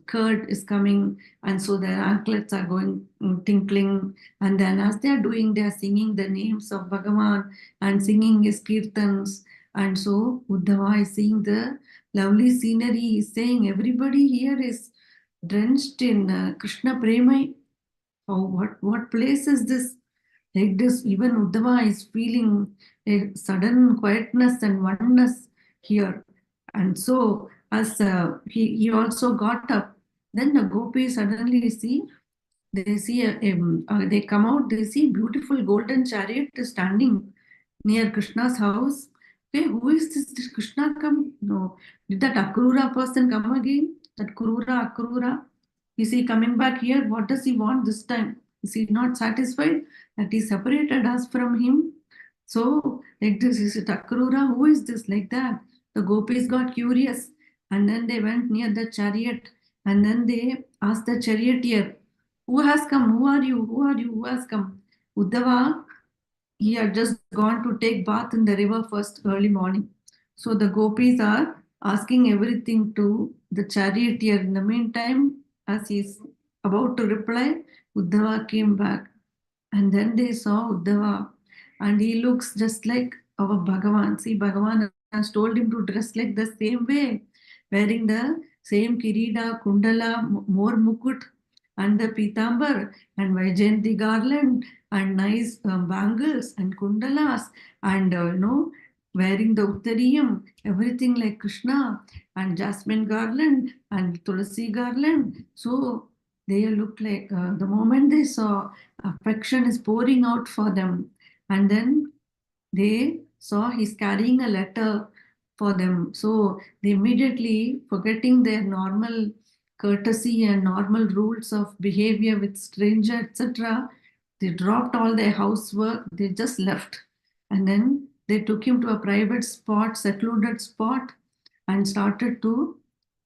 S8: curd is coming, and so their anklets are going tinkling. And then as they are doing, they are singing the names of Bhagavan and singing his kirtans. And so Uddhava is seeing the lovely scenery. He is saying everybody here is drenched in Krishna Premai. Oh, what place is this? Like this, even Uddhava is feeling a sudden quietness and oneness here. And so as he also got up, then the gopis suddenly see, they come out, they see beautiful golden chariot standing near Krishna's house. Okay, who is this? Did Krishna come? No. Did that Akrura person come again? That Akrura? Is he coming back here? What does he want this time? Is he not satisfied that he separated us from him? So, like this, is it Akrura? Who is this? Like that. The gopis got curious, and then they went near the chariot, and then they asked the charioteer, who has come? Who are you? Who are you? Who has come? Uddhava, he had just gone to take bath in the river first early morning. So the gopis are asking everything to the charioteer. In the meantime, as he's about to reply, Uddhava came back, and then they saw Uddhava, and he looks just like our Bhagavan. See, Bhagavan has told him to dress like the same way, wearing the same kirida, kundala, more mukut, and the pitambar, and Vaijayanti garland, and nice bangles and kundalas, and wearing the uttariyam, everything like Krishna, and jasmine garland and tulasi garland. So they look like the moment they saw, affection is pouring out for them. And then they saw he's carrying a letter for them. So they immediately, forgetting their normal courtesy and normal rules of behavior with stranger, etc., they dropped all their housework, they just left. And then they took him to a private spot, secluded spot, and started to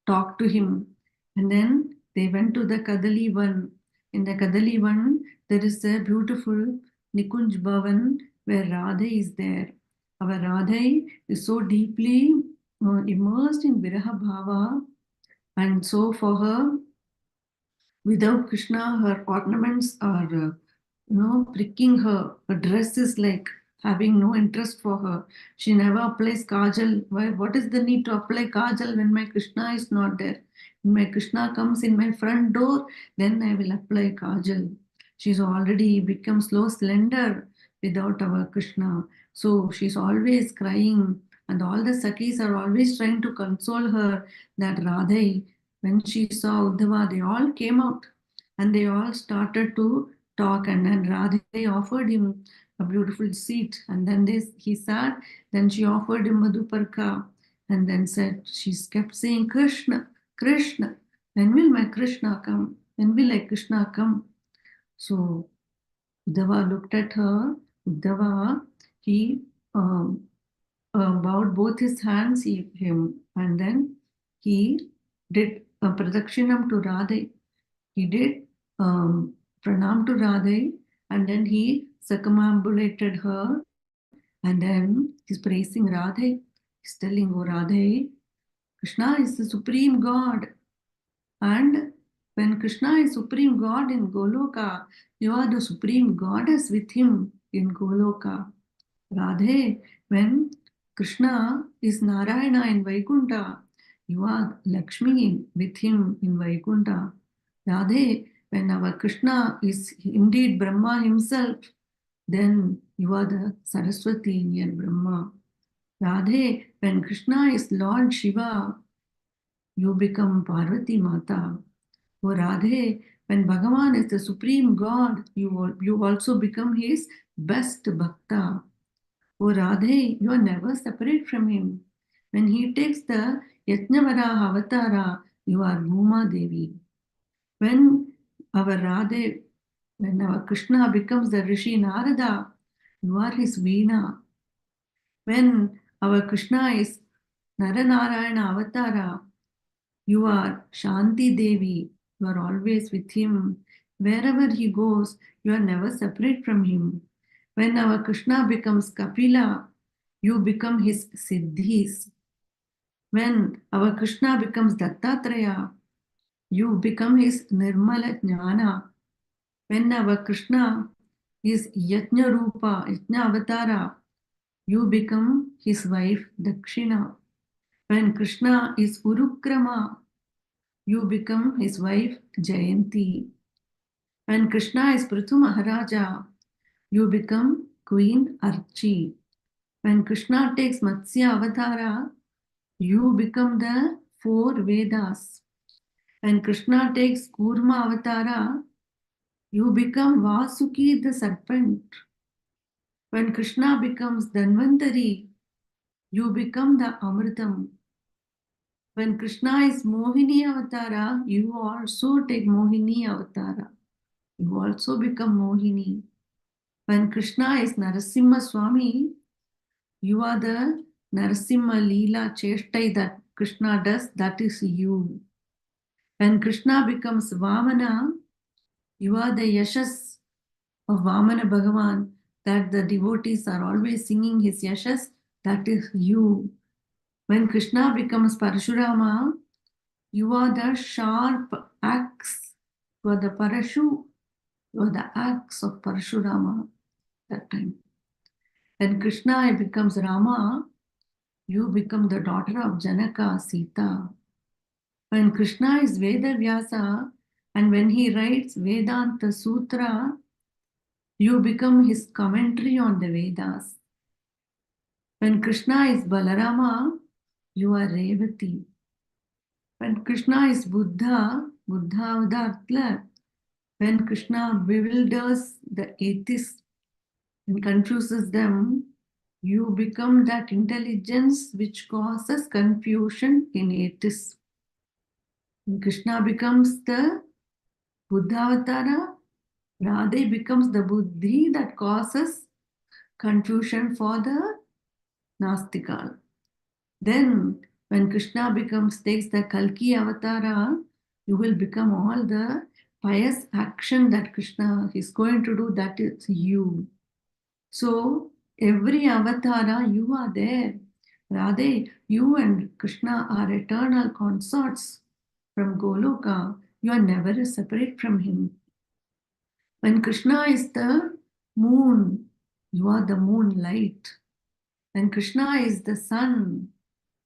S8: talk to him. And then they went to the Kadali Van. In the Kadali Van, there is a beautiful Nikunj Bhavan where Radha is there. Our Radha is so deeply immersed in Viraha Bhava, and so for her, without Krishna, her ornaments are pricking her. Her dress is like having no interest for her. She never applies kajal. Why? What is the need to apply kajal when my Krishna is not there? When my Krishna comes in my front door, then I will apply kajal. She's already become slow, slender without our Krishna. So she's always crying, and all the Sakhis are always trying to console her that Radha, when she saw Uddhava, they all came out and they all started to talk, and then Radha offered him a beautiful seat, and then he sat. Then she offered him Madhuparka, and then said, she kept saying, Krishna, Krishna, when will my Krishna come? When will my Krishna come? So Uddhava looked at her. Uddhava, he bowed both his hands, and then he did a pradakshinam to Radhe. He did pranam to Radhe, and then he circumambulated her, and then he's praising Radhe. He's telling, oh Radhe, Krishna is the supreme God. And when Krishna is supreme God in Goloka, you are the supreme goddess with him in Goloka. Radhe, when Krishna is Narayana in Vaikuntha, you are Lakshmi with him in Vaikuntha. Radhe, when our Krishna is indeed Brahma himself, then you are the Saraswati in Brahma. Radhe, when Krishna is Lord Shiva, you become Parvati Mata. Oh Radhe, when Bhagavan is the supreme God, you also become his best bhakta. Oh Radhe, you are never separate from him. When he takes the Yajnavaraha avatara, you are Bhuma Devi. When our Radhe, when our Krishna becomes the Rishi Narada, you are his Veena. When our Krishna is Naranarayana avatara, you are Shanti Devi. You are always with him. Wherever he goes, you are never separate from him. When our Krishna becomes Kapila, you become his Siddhis. When our Krishna becomes Dattatreya, you become his Nirmala Jnana. When our Krishna is Yajna Rupa, Yajna Avatara, you become his wife Dakshina. When Krishna is Urukrama, you become his wife Jayanti. When Krishna is Prithu Maharaja, you become Queen Archi. When Krishna takes Matsya Avatara, you become the 4 Vedas. When Krishna takes Kurma Avatara, you become Vasuki the serpent. When Krishna becomes Dhanvantari, you become the Amritam. When Krishna is Mohini Avatara, you also take Mohini Avatara. You also become Mohini. When Krishna is Narasimha Swami, you are the Narasimha Leela Cheshtai that Krishna does, that is you. When Krishna becomes Vamana, you are the Yashas of Vamana Bhagavan, that the devotees are always singing his Yashas, that is you. When Krishna becomes Parashurama, you are the sharp axe. You are the Parashu. You are the axe of Parashurama that time. When Krishna becomes Rama, you become the daughter of Janaka, Sita. When Krishna is Veda Vyasa, and when he writes Vedanta Sutra, you become his commentary on the Vedas. When Krishna is Balarama, you are Revati. When Krishna is Buddha, Buddha Avadartla, when Krishna bewilders the atheists and confuses them, you become that intelligence which causes confusion in atheists. When Krishna becomes the Buddha Avatara, Radhe becomes the Buddhi that causes confusion for the Nastika. Then, when Krishna takes the Kalki Avatara, you will become all the pious action that Krishna is going to do, that is you. So, every avatara, you are there. Radhe, you and Krishna are eternal consorts from Goloka. You are never separate from him. When Krishna is the moon, you are the moonlight. When Krishna is the sun,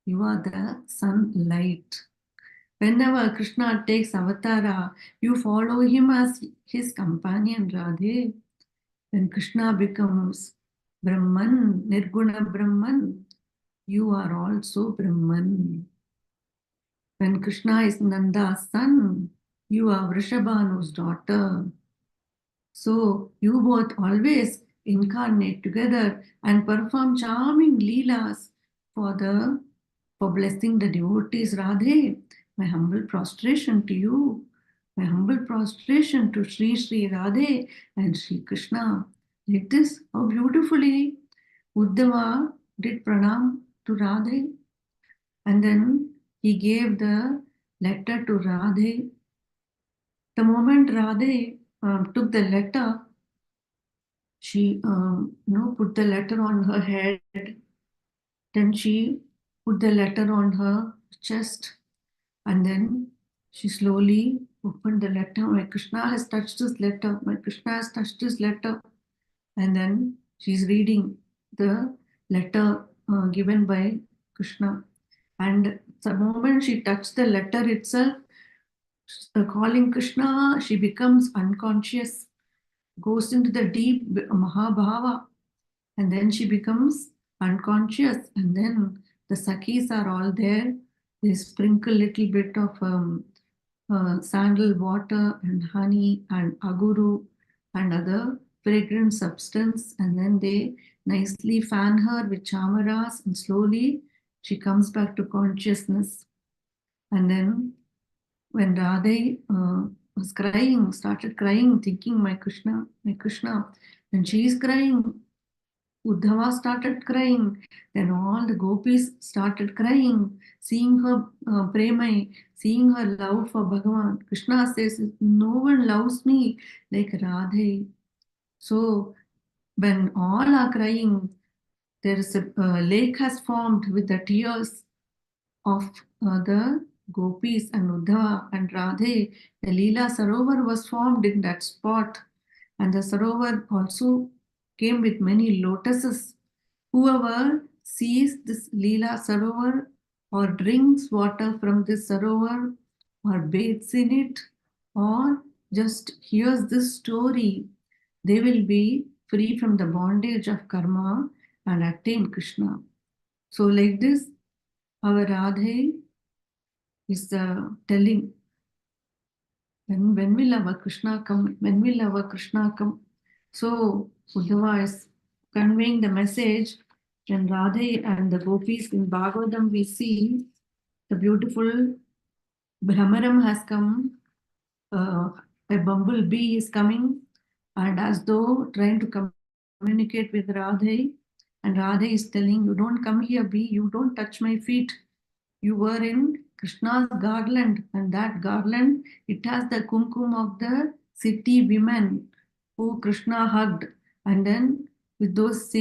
S8: you are the sunlight. Whenever Krishna takes avatara, you follow him as his companion, Radhe. When Krishna becomes Brahman, Nirguna Brahman, you are also Brahman. When Krishna is Nanda's son, you are Vrishabhanu's daughter. So you both always incarnate together and perform charming leelas for for blessing the devotees. Radhe, my humble prostration to you, my humble prostration to Sri Sri Radhe and Sri Krishna. Like this, how beautifully Uddhava did pranam to Radhe, and then he gave the letter to Radhe. The moment Radhe took the letter, she put the letter on her head. Then she put the letter on her chest, and then she slowly opened the letter. My Krishna has touched this letter. My Krishna has touched this letter. And then she's reading the letter given by Krishna. And the moment she touched the letter itself, calling Krishna, she becomes unconscious, goes into the deep Mahabhava, and then she becomes unconscious. And then the Sakhis are all there. They sprinkle little bit of sandal water and honey and aguru and other fragrant substance, and then they nicely fan her with chamaras, and slowly she comes back to consciousness. And then when Radhe was crying, started crying, thinking, my Krishna, and she is crying, Uddhava started crying, then all the gopis started crying, seeing her prema, seeing her love for Bhagavan. Krishna says, no one loves me like Radhe. So when all are crying, there is a lake has formed with the tears of the gopis and Uddhava and Radhe. The Leela Sarovar was formed in that spot, and the Sarovar also came with many lotuses. Whoever sees this Leela Sarovar or drinks water from this Sarovar or bathes in it or just hears this story, they will be free from the bondage of karma and attain Krishna. So like this, our Radhe is telling, when will our Krishna come? When will our Krishna come? So Uddhava is conveying the message. When Radhe and the gopis in Bhagavatam, we see the beautiful Brahmaram has come, a bumblebee is coming, and as though trying to communicate with Radhe, and Radhe is telling, you don't come here, bee, you don't touch my feet. You were in Krishna's garland, and that garland, it has the kumkum of the city women who Krishna hugged, and then with those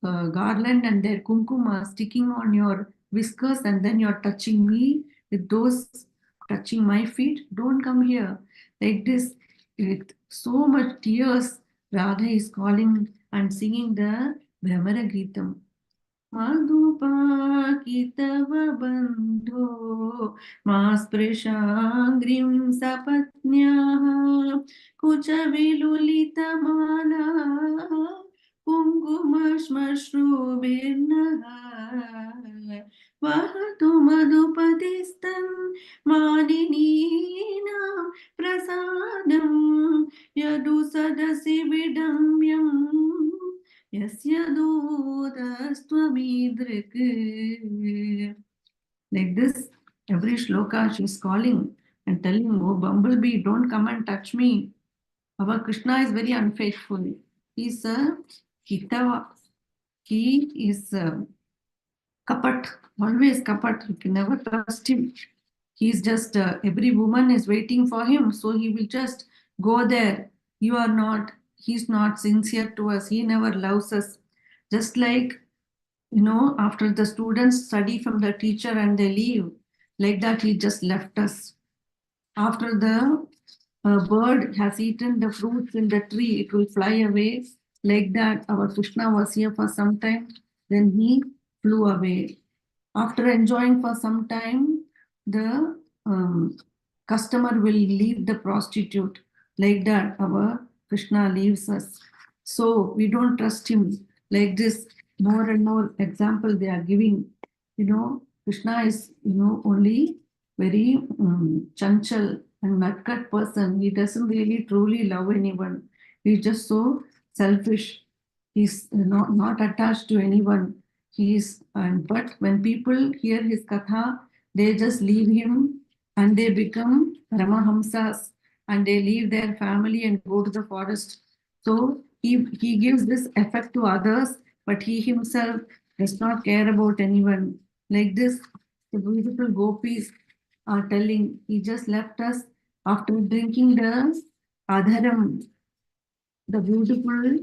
S8: garland and their kumkum are sticking on your whiskers, and then you're touching me with those, touching my feet. Don't come here. Like this, with so much tears, Radha is calling and singing the Brahmara Geetam. Madhupakitava bandho masprishanggrim sapatnyaha kuchavilulitamana kungumashmashrubirnaha vahatu madhupadistan maninina prasadam yadu sadasi vidamyam Yasya dudastvamidrik. Like this, every shloka she is calling and telling, oh bumblebee, don't come and touch me. Our Krishna is very unfaithful. He is a hitava. He is kapat, always kapat. You can never trust him. He is just, every woman is waiting for him, so he will just go there. You are not. He's not sincere to us. He never loves us. Just like, after the students study from the teacher and they leave, like that he just left us. After the bird has eaten the fruits in the tree, it will fly away. Like that, our Krishna was here for some time, then he flew away. After enjoying for some time, the customer will leave the prostitute. Like that, our Krishna leaves us. So we don't trust him. Like this, more and more example they are giving. Krishna is, only very chanchal and nutcut person. He doesn't really truly love anyone. He's just so selfish. He's not attached to anyone. But when people hear his katha, they just leave him and they become Ramahamsas and they leave their family and go to the forest. So he gives this effect to others, but he himself does not care about anyone. Like this, the beautiful gopis are telling, he just left us after drinking the adharam, the beautiful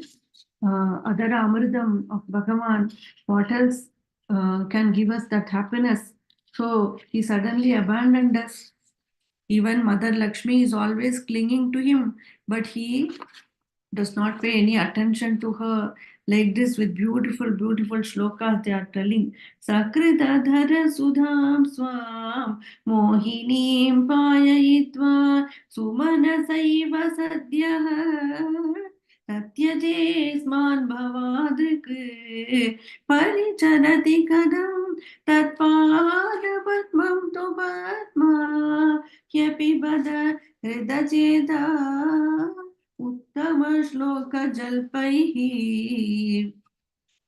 S8: Adara Amridam of Bhagavan. What else can give us that happiness? So he suddenly abandoned us. Even Mother Lakshmi is always clinging to him, but he does not pay any attention to her. Like this, with beautiful, beautiful shlokas, they are telling Sakritadhara Sudham Swam Mohinim Payayitva Sumanasaiva Sadyah Satyajesman Bhavadrik Paricharati Kadam Tatpada Padmam Tu Padma Yapibada Hridacheda Uttama Shloka Jalpaihi.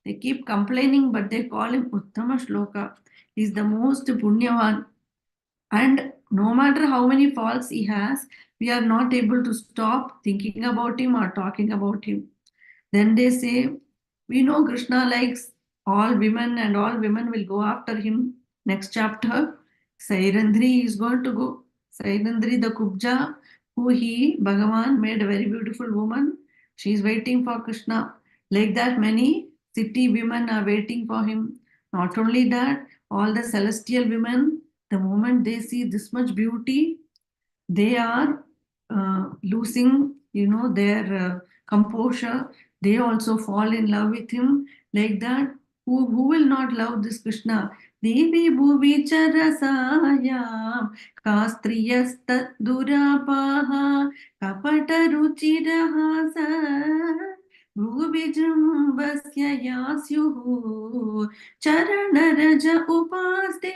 S8: They keep complaining, but they call him Uttama Shloka. He's the most punyavan. And no matter how many faults he has, we are not able to stop thinking about him or talking about him. Then they say, we know Krishna likes all women and all women will go after him. Next chapter, Sairandri is going to go. Sairandri, the Kubja, who Bhagavan made a very beautiful woman. She is waiting for Krishna. Like that, many city women are waiting for him. Not only that, all the celestial women, the moment they see this much beauty, they are losing, their composure. They also fall in love with him. Like that, who will not love this Krishna? Devi bhuvi charasayam kastriyasta durapaha kapata ruchirahasa bhuvijambasya yasyuhu charanaraja upaste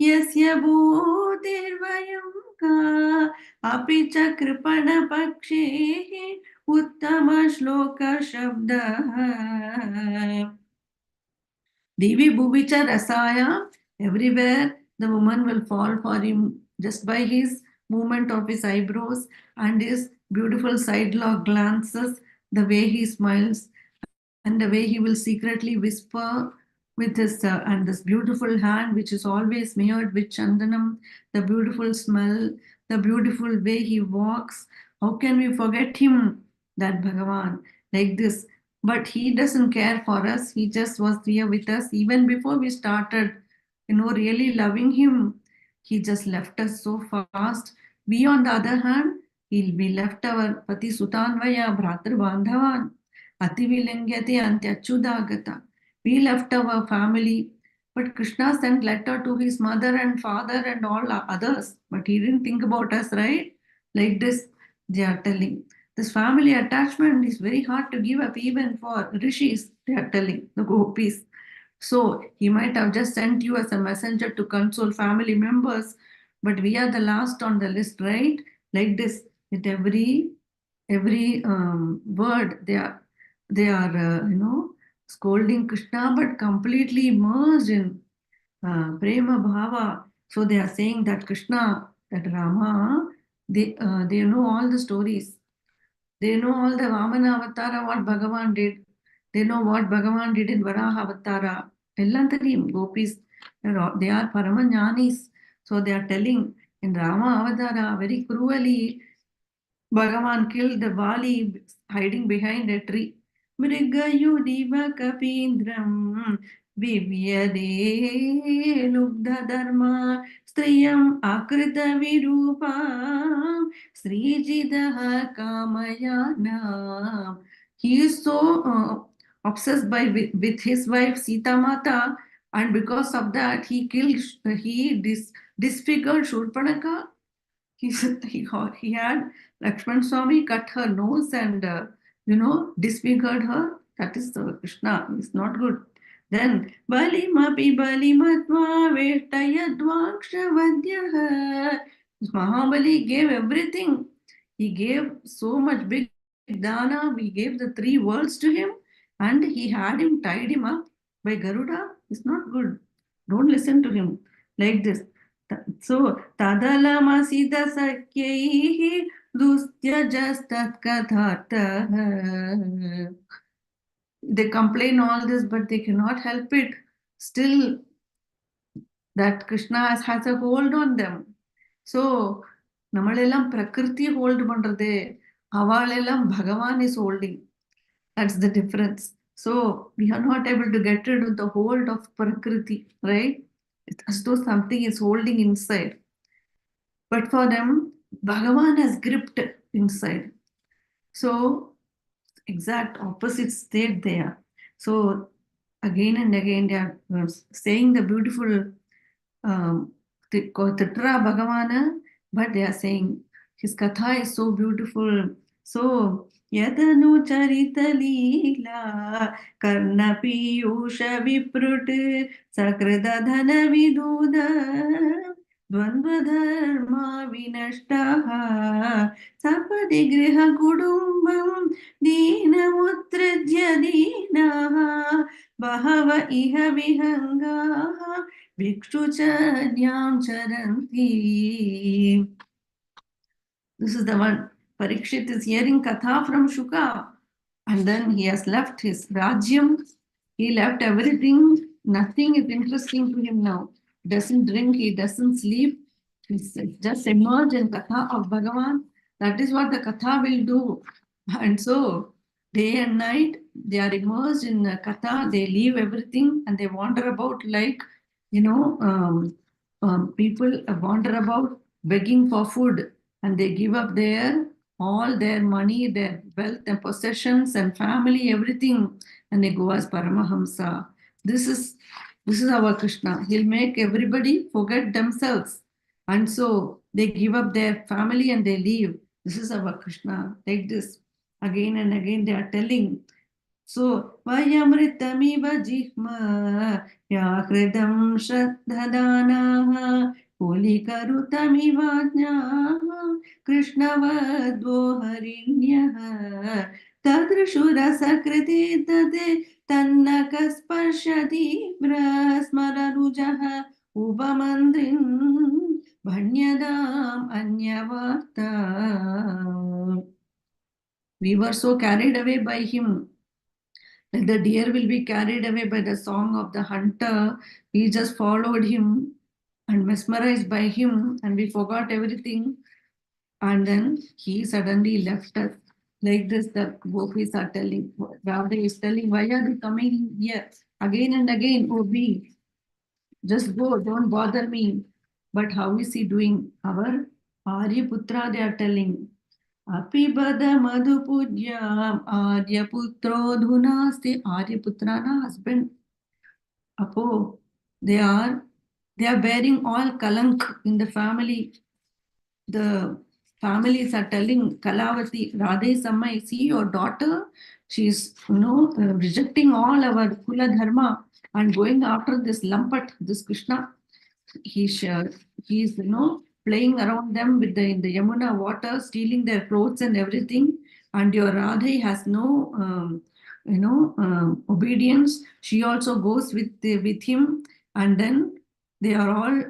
S8: yasya bodhirvayam ka अपि च कृपणपक्षेः उत्तमश्लोकशब्दः Devi Bhuvicha Rasaya, everywhere the woman will fall for him just by his movement of his eyebrows and his beautiful sidelong glances, the way he smiles and the way he will secretly whisper with his and this beautiful hand which is always smeared with chandanam, the beautiful smell, the beautiful way he walks. How can we forget him, that Bhagavan, like this? But he doesn't care for us. He just was here with us even before we started, really loving him. He just left us so fast. We, on the other hand, we left our Pati Sutanvaya Bhratr Bandhavan. Ativilangyate Antyachudagata. We left our family, but Krishna sent letter to his mother and father and all others, but he didn't think about us, right? Like this, they are telling. This family attachment is very hard to give up even for rishis, they are telling, the gopis. So he might have just sent you as a messenger to console family members, but we are the last on the list, right? Like this, with every word they are scolding Krishna, but completely immersed in prema bhava. So they are saying that Krishna, that Rama, they know all the stories. They know all the Vamana Avatara, what Bhagavan did. They know what Bhagavan did in Varaha Avatara. Ellantarim, gopis, they are Paramajnanis. So they are telling in Rama Avatara, very cruelly, Bhagavan killed the Vali hiding behind a tree. Mrigayudiva kapindram vivyade lubdha dharma striyam akrita virupam srijidaha kamayana. He is so obsessed with his wife Sita Mata, and because of that he disfigured Shurpanaka. He had Lakshman Swami cut her nose and disfigured her. That is Krishna. It's not good. Then Balimapi Balimatma Vettayadvakshavadyaha. Mahabali gave everything. He gave so much big dana. We gave the 3 worlds to him, and he had him tied him up by Garuda. It's not good. Don't listen to him like this. So, tadalamasida sakyaihi dustyajastat kathatah. They complain all this, but they cannot help it. Still, that Krishna has a hold on them. So, namalellam prakriti hold pandrathe, avalellam Bhagavan is holding. That's the difference. So, we are not able to get rid of the hold of prakriti, right? It's as though something is holding inside. But for them, Bhagavan has gripped inside. So, exact opposite state there. So, again and again, they are saying the beautiful Titra Bhagavana, but they are saying his katha is so beautiful. So, Yadanu Charita Leela Karna Piyusha Viprut Sakrida Dhana Viduda Dvandva Dharma Vinashtaha Sapadi Griha Kudumbam Dina Mutrajya Dinaha Bahava Iha Vihangaha Bhikshujanyam Charanti. This is the one. Parikshit is hearing Katha from Shuka, and then he has left his Rajyam. He left everything. Nothing is interesting to him now. He doesn't drink, he doesn't sleep. He's just immersed in Katha of Bhagavan. That is what the Katha will do. And so, day and night, they are immersed in Katha. They leave everything and they wander about like, people wander about begging for food, and they give up all their money, their wealth and possessions and family, everything, and they go as Paramahamsa. This is our Krishna. He'll make everybody forget themselves. And so they give up their family and they leave. This is our Krishna. Like this. Again and again they are telling. So, Vayamritamiva jihma yakridam shraddhadanaha Pulikarutamiva Krishnavadvo Harinyaha Tadrishurasa Tate Tannakasparshati Brasmararujaha Ubamandrin Bhanyadam Anyavarta. We were so carried away by him. Like the deer will be carried away by the song of the hunter. We just followed him and mesmerized by him, and we forgot everything. And then he suddenly left us. Like this, the gopis are telling, Radha is telling, why are they coming here again and again? Oh, just go, don't bother me. But how is he doing? Our Aryaputra, they are telling, Apibada Madhupujyam Aryaputro Dhunasti. Aryaputra na husband. Apo, they are bearing all kalank in the family. The families are telling Kalavati, Radhe Sammai, see your daughter, she's rejecting all our Kula Dharma and going after this Lampat, this Krishna. He's playing around them with in the Yamuna water, stealing their clothes and everything. And your Radhe has no obedience. She also goes with him, and then they are all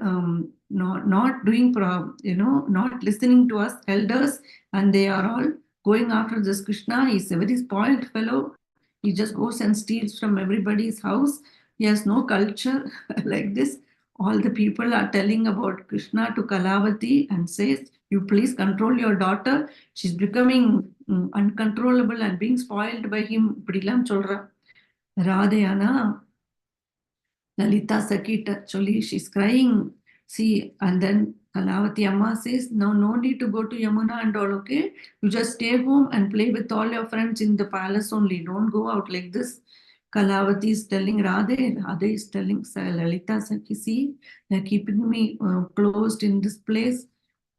S8: not doing, not listening to us elders, and they are all going after this Krishna. He's a very spoiled fellow. He just goes and steals from everybody's house. He has no culture like this. All the people are telling about Krishna to Kalavati and says, you please control your daughter. She's becoming uncontrollable and being spoiled by him. Prilam Cholra. Radhayana. Lalita Sakit, actually, she's crying. See, and then Kalavati Amma says, no need to go to Yamuna and all, okay? You just stay home and play with all your friends in the palace only. Don't go out like this. Kalavati is telling Radhe is telling Lalita Sakhi, see, they're keeping me closed in this place.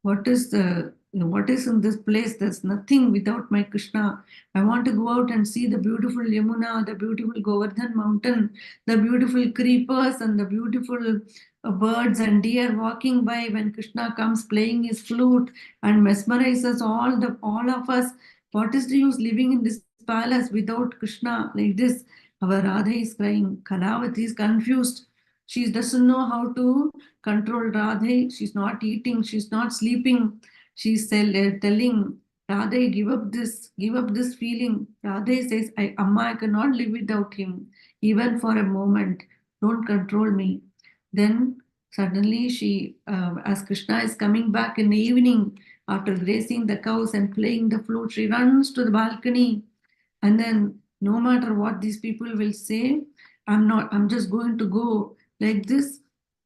S8: What is in this place? There's nothing without my Krishna. I want to go out and see the beautiful Yamuna, the beautiful Govardhan mountain, the beautiful creepers and the beautiful birds and deer walking by when Krishna comes playing his flute and mesmerizes all of us. What is the use living in this palace without Krishna like this? Our Radha is crying. Kalavati is confused. She doesn't know how to control Radha. She's not eating. She's not sleeping. She's telling Radha, give up this feeling. Radha says, Amma, I cannot live without him, even for a moment. Don't control me. Then suddenly she, as Krishna is coming back in the evening, after grazing the cows and playing the flute, she runs to the balcony. And then no matter what these people will say, I'm just going to go like this,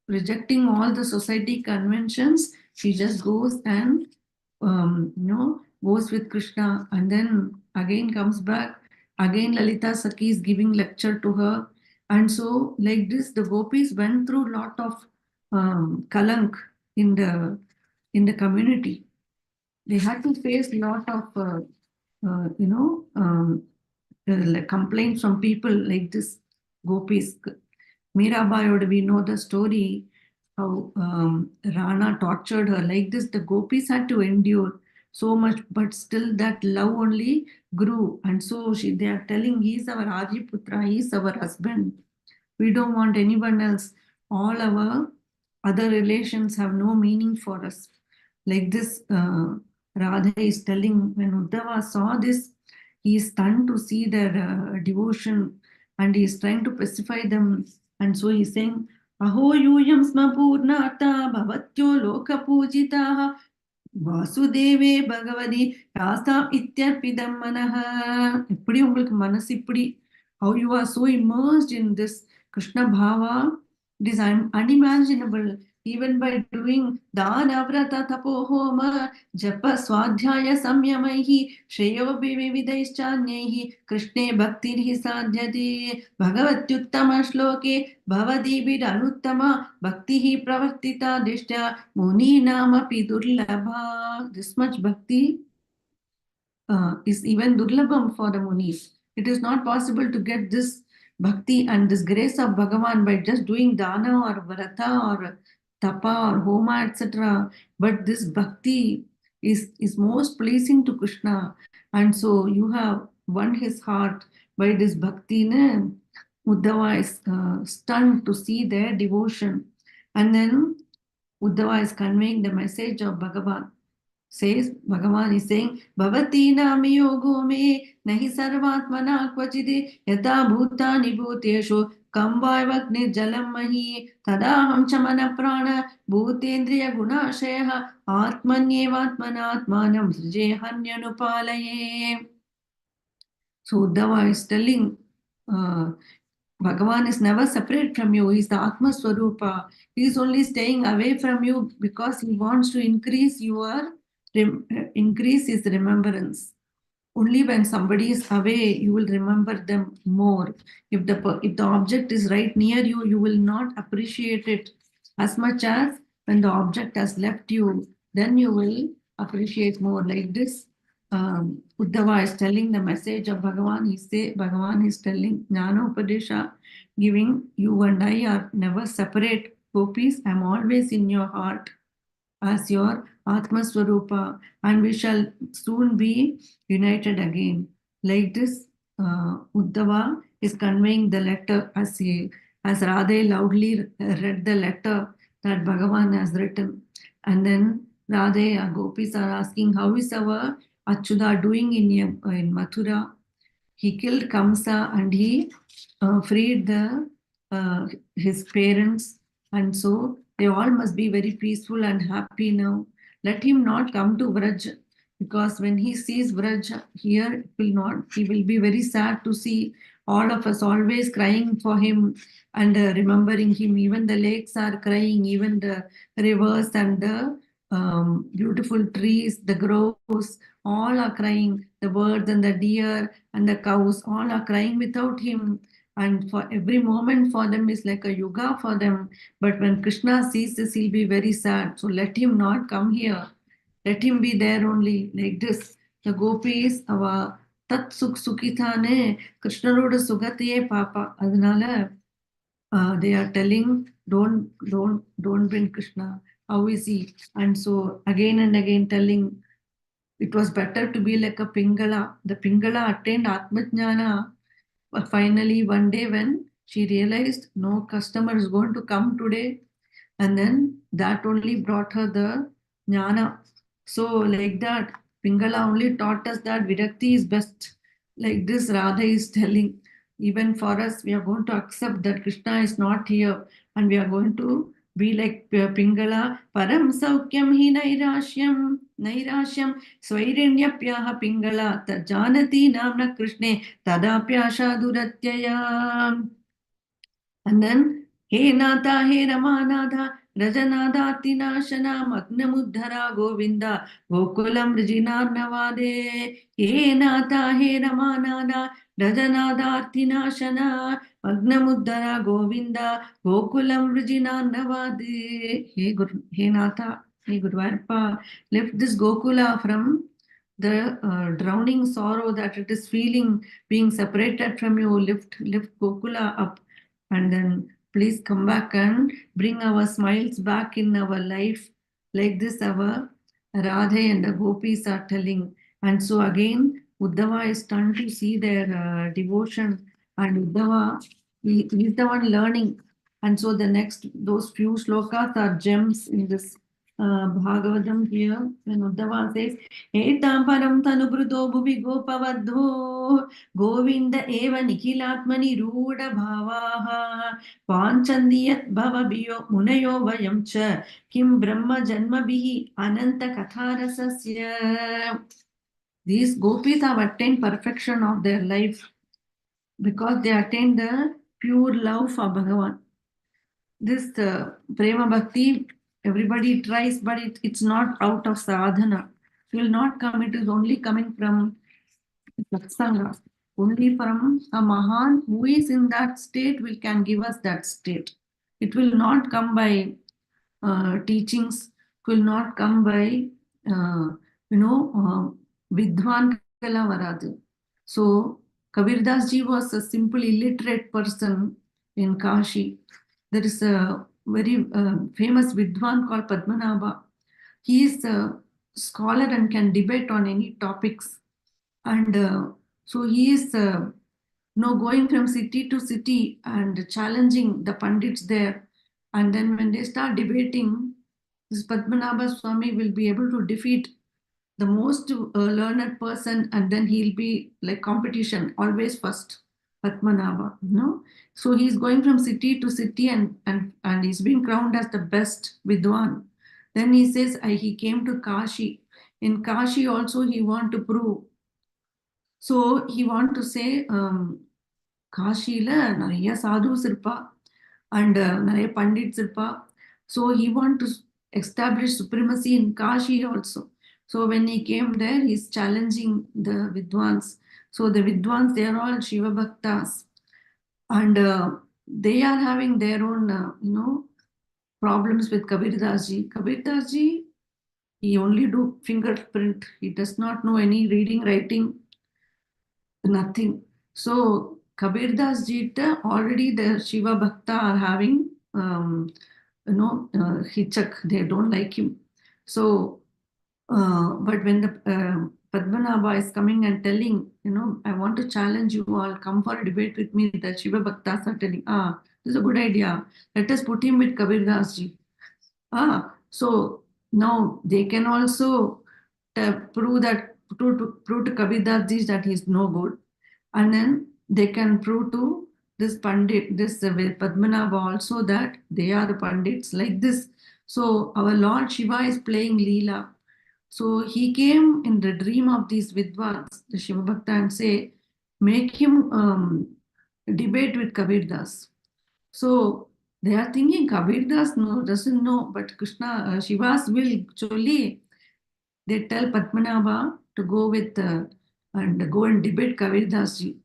S8: rejecting all the society conventions. She just goes and, goes with Krishna, and then again comes back. Again, Lalita Sakhi is giving lecture to her. And so like this, the gopis went through a lot of kalank in the community. They had to face a lot of, complaints from people like this, gopis. Mirabai, we know the story, how Rana tortured her. Like this, the gopis had to endure so much, but still that love only grew. And so they are telling, he's our Adiputra, he's our husband. We don't want anyone else. All our other relations have no meaning for us. Like this, Radha is telling, when Uddhava saw this, he is stunned to see their devotion, and he is trying to pacify them. And so he is saying, Aho yuyam smapurnata bhavatyo loka pujitaha Vasudeve Bhagavadi Rasam Ityarpidam Manaha. Eppadi ungalku manasu ippadi, how you are so immersed in this Krishna Bhava, it is unimaginable. Even by doing Dana Vrata Tapohoma Japa Swadhyaya Samyamaihi Shreyo Vividaishchanyehi Krishne Bhaktirhi Sadhyate Bhagavatyuttama Shloke Bhavadi Vidanuttama Bhaktihi Pravartita Dishtya Muni Namapi Durlabha. This much bhakti is even durlabham for the munis. It is not possible to get this bhakti and this grace of Bhagavan by just doing dana or vrata or tapa or homa, etc. But this bhakti is most pleasing to Krishna. And so you have won his heart by this bhakti. Uddhava is stunned to see their devotion. And then Uddhava is conveying the message of Bhagavan. Says, Bhagavan is saying, Bhavati nami yogo me nahi sarvatmana kvachide yata bhutani bhuteshu kambhayvagni jalam mahi tadaham chamana prana bhutendriya gunashaya atmanyevatmanatmanam srije hanyanupalaye. So Uddhava is telling, Bhagavan is never separate from you. He is the Atma Swarupa. He is only staying away from you because he wants to increase his remembrance. Only when somebody is away, you will remember them more. If the object is right near you, you will not appreciate it as much as when the object has left you. Then you will appreciate more. Like this, Uddhava is telling the message of Bhagavan. Bhagavan is telling Jnana Upadesha, giving you and I are never separate. Gopis, I am always in your heart as your Atma Swarupa, and we shall soon be united again. Like this, Uddhava is conveying the letter as Radha loudly read the letter that Bhagavan has written. And then Radha, gopis are asking, how is our Achyuta doing in Mathura? He killed Kamsa and he freed his parents, and so they all must be very peaceful and happy now. Let him not come to Vraj, because when he sees Vraj here, he will be very sad to see all of us always crying for him and remembering him. Even the lakes are crying, even the rivers and the beautiful trees, the groves, all are crying. The birds and the deer and the cows, all are crying without him. And for every moment for them is like a yuga for them. But when Krishna sees this, he'll be very sad. So let him not come here. Let him be there only. Like this, the gopis, our tat sukh sukhithane, Krishna roda sugatiye papa. Adnala, they are telling, don't bring Krishna. How is he? And so again and again telling, it was better to be like a Pingala. The Pingala attained Atmajnana finally one day when she realized no customer is going to come today, and then that only brought her the jnana. So like that, Pingala only taught us that Virakti is best. Like this, Radha is telling, even for us, we are going to accept that Krishna is not here, and we are going to be like Pingala. Param Saukyam hi nairashyam Swairinyapyaha Pingala Tajanati Namna Krishne Tadapyasha Duratyaya. And then, He Nata, He Ramanada, Rajanadatinashana, Magnamuddhara Govinda, Gokulam Rijinarnavade. He Nata, He Ramanada, Rajanadatinashana, Magnamuddhara Govinda, Gokulam Rijinarnavade. He Nata, He Guruvayappa, lift this Gokula from the drowning sorrow that it is feeling, being separated from you. Lift Gokula up. And then please come back and bring our smiles back in our life. Like this, our Radha and the gopis are telling. And so again, Uddhava is stunned to see their devotion. And Uddhava, he is the one learning. And so the next, those few slokas are gems in this Bhagavatam here. When Uddhava says, Etam param tanubruto bhuvi gopavadho Govinda eva nikilatmani ruda bhavaha Panchandiyat bhavabiyo munayo vayam cha Kim brahma janmabihi ananta katharasasya. These gopis have attained perfection of their life because they attained the pure love for Bhagavan. This prema bhakti, everybody tries, but it's not out of sadhana. It will not come, it is only coming from satsanga. Only from a Mahan who is in that state can give us that state. It will not come by teachings, it will not come by, Vidwan Kala Varadu. So, Kabirdas ji was a simple illiterate person in Kashi. There is a very famous Vidwan called Padmanabha. He is a scholar and can debate on any topics. And so he is going from city to city and challenging the Pandits there. And then when they start debating, this Padmanabha Swami will be able to defeat the most learned person, and then he'll be like competition, always first, Padmanabha, So he's going from city to city and he's being crowned as the best Vidwan. Then he says he came to Kashi. In Kashi also he want to prove. So he want to say, Kashila nariya sadhus irpa and nariya pandits irpa. So he want to establish supremacy in Kashi also. So when he came there, he's challenging the Vidwans. So the Vidwans, they are all Shiva Bhaktas. And they are having their own, problems with Kabirdas ji. Kabirdas ji, he only do fingerprint. He does not know any reading, writing, nothing. So Kabirdas ji, already the Shiva Bhakta are having, hichak. They don't like him. So, but when the Padmanabha is coming and telling, I want to challenge you all, come for a debate with me, the Shiva Bhaktas are telling, this is a good idea. Let us put him with Kabirdas ji. So now they can also prove to Kabirdas ji that he is no good. And then they can prove to this Pandit, this Padmanabha also that they are the Pandits like this. So our Lord Shiva is playing Leela. So he came in the dream of these Vidwans, the Shiva Bhakta, and say, make him debate with Kabirdas. So they are thinking Kabirdas doesn't know, but Krishna, Shiva's will actually, they tell Padmanabha to go with and go and debate Kabirdas ji.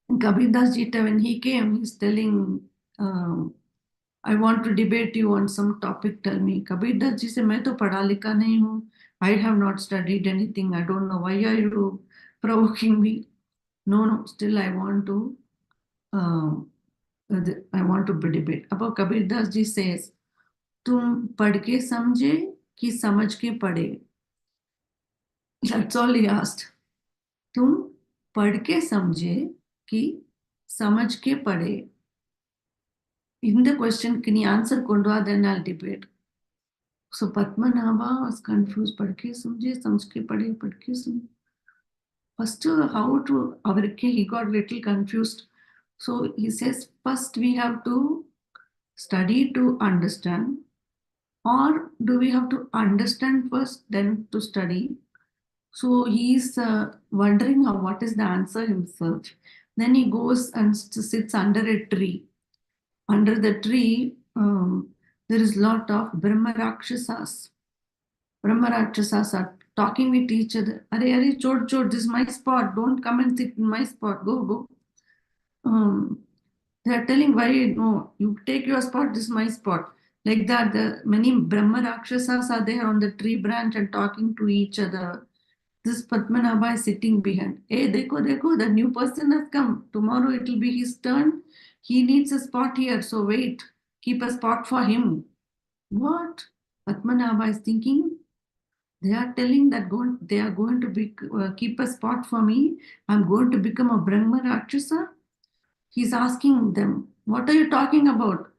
S8: And Kabirdas ji, when he came, he's telling, I want to debate you on some topic, tell me. Kabirdas ji said, मैं तो पढ़ा लिखा नहीं हूँ. I have not studied anything. I don't know. Why are you provoking me? No, still I want to debate. अब Kabirdas ji says, तुम पढ़ के समझे कि समझ के पढ़े? That's all he asked. तुम पढ़ के समझे कि समझ के पढ़े. In the question, can you answer Kondwa? Then I'll debate. So Padmanabha was confused. Padke samjhe, samjhe padhe, padke samjhe. First, how to avarke, he got little confused. So he says, first we have to study to understand, or do we have to understand first, then to study? So he's wondering what is the answer himself. Then he goes and sits under a tree. Under the tree, there is a lot of Brahma Rakshasas. Brahma Rakshasas are talking with each other. Are, chod, this is my spot. Don't come and sit in my spot. Go. They are telling, why? No, you take your spot. This is my spot. Like that, the many Brahma Rakshasas are there on the tree branch and talking to each other. This Padmanabha is sitting behind. Hey, dekho, the new person has come. Tomorrow it will be his turn. He needs a spot here, so wait. Keep a spot for him. What? Padmanabha is thinking, they are telling that they are going to keep a spot for me. I'm going to become a Brahma Rakshasa. He's asking them, what are you talking about?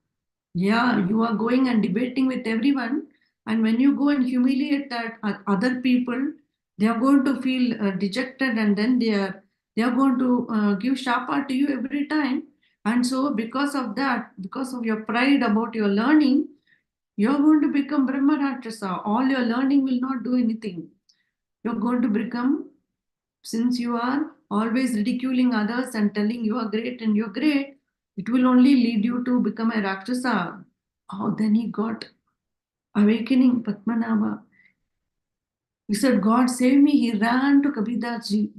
S8: Yeah, you are going and debating with everyone. And when you go and humiliate that other people, they are going to feel dejected, and then they are going to give shapa to you every time. And so because of that, because of your pride about your learning, you're going to become Brahma Rakshasa. All your learning will not do anything. You're going to become, since you are always ridiculing others and telling you are great and you're great, it will only lead you to become a Rakshasa. Oh, then he got awakening, Padmanabha. He said, God save me. He ran to Kabir Das Ji.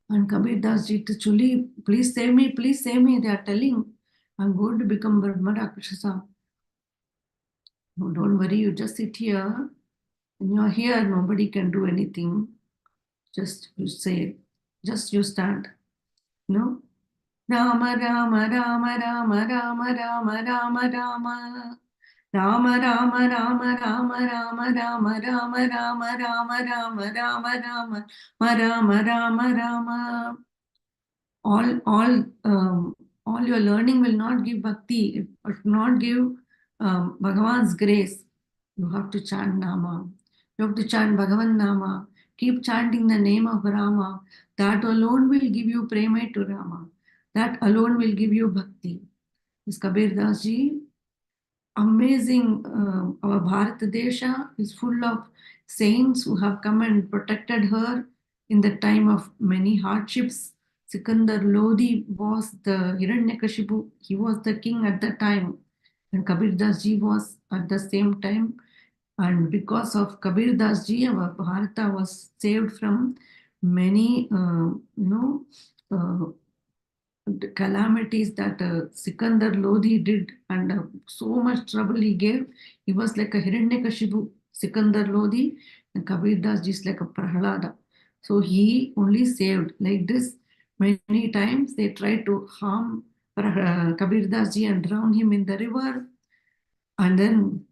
S8: And Kabir Das Ji to Chuli, please save me, please save me. They are telling, I'm going to become Brahma Rakshasa. No, don't worry, you just sit here. When you're here, nobody can do anything. Just you say, just you stand. No? Rama, Rama, Rama, Rama, Rama, Rama, Rama, Rama. Rama, Rama, Rama, Rama, Rama, Rama, Rama, Rama, Rama, Rama, Rama, Rama, Rama, Rama. All your learning will not give bhakti, but not give Bhagavan's grace. You have to chant Nama. You have to chant Bhagavan Nama. Keep chanting the name of Rama. That alone will give you prema to Rama. That alone will give you bhakti. This Kabir Das Ji, amazing. Our Bharat Desha is full of saints who have come and protected her in the time of many hardships. Sikandar Lodi was the Hiranyakashipu. He was the king at the time. And Kabir Das Ji was at the same time. And because of Kabir Das Ji, our Bharata was saved from many, calamities that Sikandar Lodi did, and so much trouble he gave. He was like a Hiranyakashipu, Sikandar Lodi, and Kabir Das Ji is like a Prahlada. So he only saved. Like this, many times they tried to harm Kabir Das Ji and drown him in the river, and then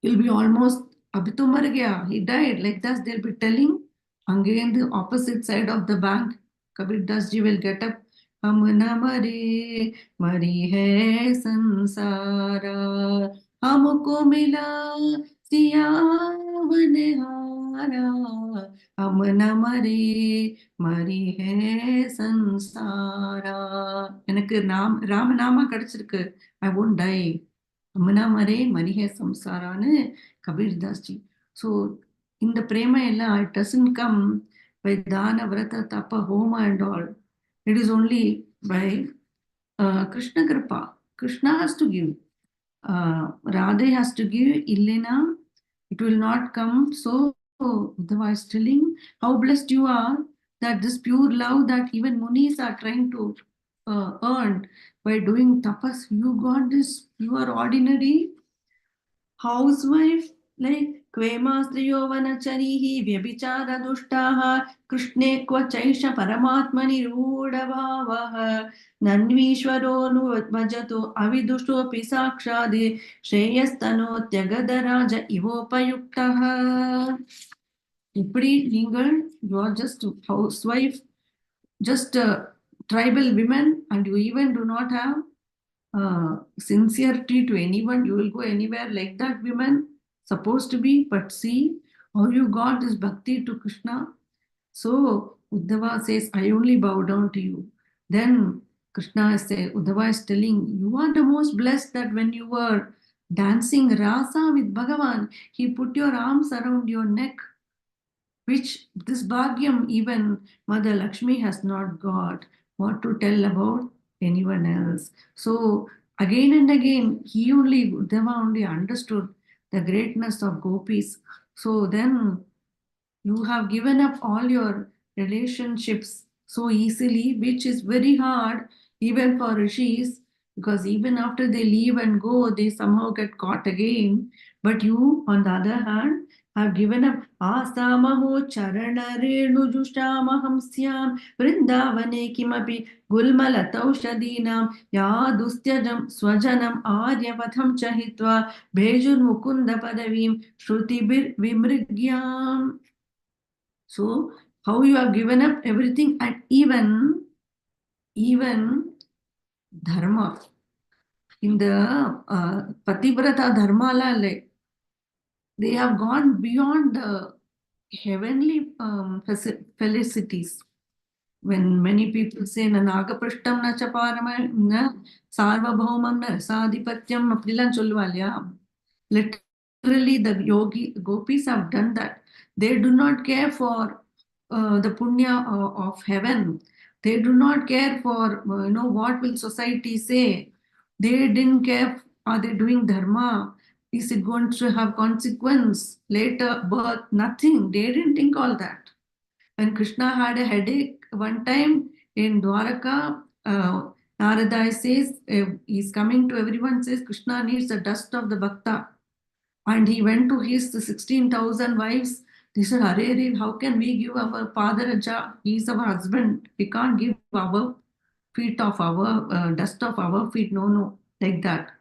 S8: he'll be almost Abhitu mar gaya, he died. Like that, they'll be telling. Again, the opposite side of the bank, Kabir Das Ji will get up. हम न मरे मरी है संसारा, हमको मिला सियावन हारा, हम न मरे मरी है संसारा. எனக்கு ராமநாமா கிடைச்சிருக்கு. I won't die. Amana mare marihe samsaranu Kabir Das Ji. So in the prema ella, it doesn't come by dana, vrata, tapa, homa and all. It is only by Krishna Kripa. Krishna has to give. Radhe has to give. Illena, it will not come. So Uddhava is telling how blessed you are that this pure love that even Munis are trying to earn by doing tapas, you got this pure ordinary housewife like Kvemastriyo vanacharihi vyabhichara dushtaha Krishne kvachaisha paramatmani rudavavaha Nanvishwaro nuvadmajato avidushto pisakshade Shreyastano tyagadaraja ivopayuktaha. இப்படி நீங்கள், you are just housewife, just tribal women, and you even do not have sincerity to anyone. You will go anywhere like that women supposed to be, but see how you got this bhakti to Krishna. So Uddhava says, I only bow down to you. Then Krishna says, Uddhava is telling, you are the most blessed that when you were dancing rasa with Bhagavan, he put your arms around your neck, which this Bhagyam even Mother Lakshmi has not got. What to tell about anyone else? So again and again, Uddhava only understood the greatness of gopis. So then you have given up all your relationships so easily, which is very hard even for rishis, because even after they leave and go, they somehow get caught again. But you, on the other hand, have given up. Asamaho charana renu jushamaham syam vrindavane kimapi gulmalataushadinam yadustyajam swajanam aryavatham chahitva bhejur mukunda padavim shrutibir vimrigyam. So how you have given up everything, and even dharma. In the Pativrata Dharma, like, they have gone beyond the heavenly felicities. When many people say, na nagaprashtam na chaparama na sarvabhaumam na sadhipatyam apdilan solluvalya. Literally, the gopis have done that. They do not care for the punya of heaven. They do not care for what will society say. They didn't care. Are they doing dharma? Is it going to have consequence later? Birth? Nothing. They didn't think all that. When Krishna had a headache one time in Dwaraka, Narada says, he's coming to everyone, says Krishna needs the dust of the bhakta. And he went to his 16,000 wives. They said, Hare, how can we give our father a jar? He is our husband. We can't give our feet of our dust of our feet. No, like that.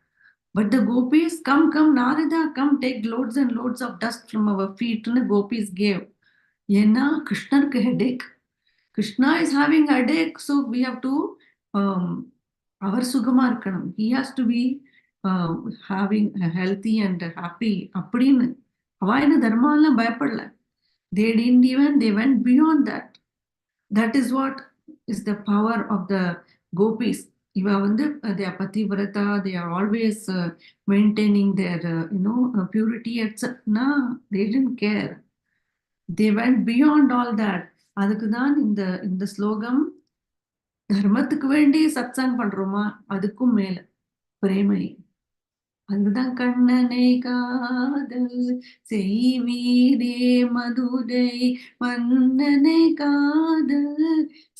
S8: But the gopis, come, Narada, come take loads and loads of dust from our feet. And the gopis gave. Yena Krishna headache. Krishna is having a headache, so we have to our Sugamarkanam. He has to be having a healthy and happy. Appadinu. Avaina dharma alla bayapadala. They went beyond that. That is what is the power of the gopis. They are pativrata, they are always maintaining their purity, etc. No, they didn't care. They went beyond all that. அதுக்குதான் இந்த ஸ்லோகம் தர்மத்துக்கு வேண்டி சத்சங் பண்றோமா, அதுக்கும் மேல பிரேமை. அதுதான் கண்ணனை காதல் செய்வீரே மதுரை மன்னனை காதல்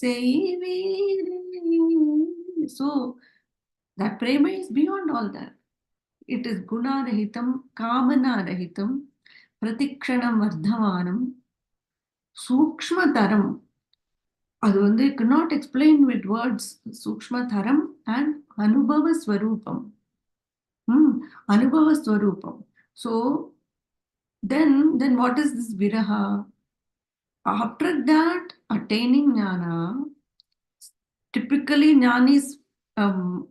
S8: செய்வீரே. So that prema is beyond all that. It is gunarahitam, kamanarahitam, pratikshanam vardhavanam, sukshmataram. அது cannot explain with words. Sukshmataram and anubhava swarupam. Anubhava swarupam. So then what is this viraha? After that, attaining jnana, typically jnanis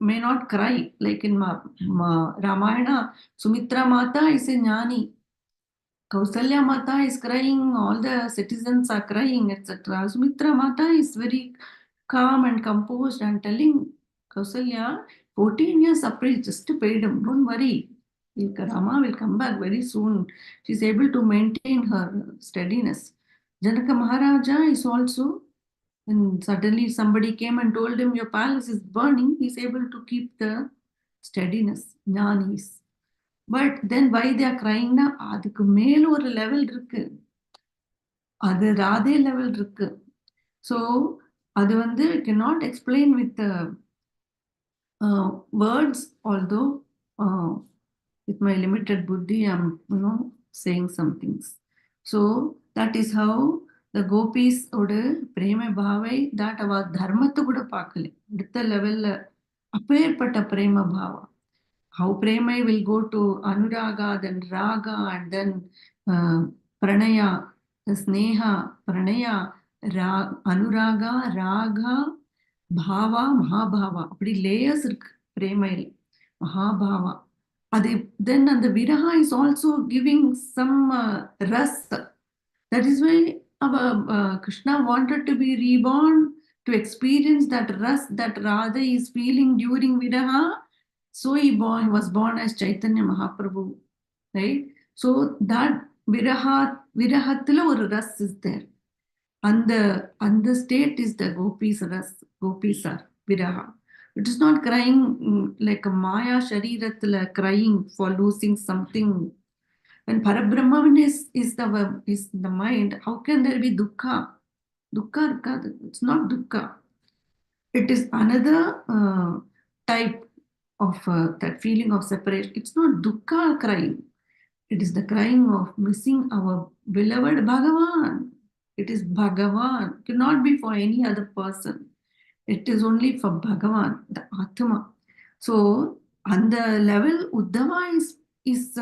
S8: may not cry. Like in Ramayana, Sumitra Mata is a jnani. Kausalya Mata is crying, all the citizens are crying, etc. Sumitra Mata is very calm and composed and telling Kausalya, 14 years April, just paid him, don't worry. Rama will come back very soon. She's able to maintain her steadiness. Janaka Maharaja is also, and suddenly somebody came and told him, your palace is burning, he's able to keep the steadiness. Jnanis. But then why they are crying na, அதுக்கு மேல ஒரு level இருக்கு, அது Radhe level இருக்கு. So அது cannot explain with words, although with my limited buddhi I'm saying some things. So that is how the gopis oda prema bhavai that ava dharmathu kuda paakale அடுத்த லெவல்ல அப்பேற்பட்ட prema bhava. How prema will go to anuraga, then raga, and then pranaya, sneha, pranaya, anuraga, raga, பாவா மகாபாவா அப்படி layers இருக்கு பிரேமையில். மகாபாவா அது. Then and the viraha is also giving some ras. That is why our Krishna wanted to be reborn to experience that ras that Radha is feeling during viraha. So he was born as Chaitanya Mahaprabhu, right? So that virahathila or ras is there. And the state is the gopis ras, gopis are viraha. It is not crying like a Maya Sharirathila crying for losing something. When Parabrahman is the mind, how can there be dukkha? Dukkha, it's not dukkha. It is another type of that feeling of separation. It's not dukkha crying. It is the crying of missing our beloved Bhagavan. It is Bhagavan. It cannot be for any other person. It is only for Bhagavan, the Atma. So, on the level, Uddhava is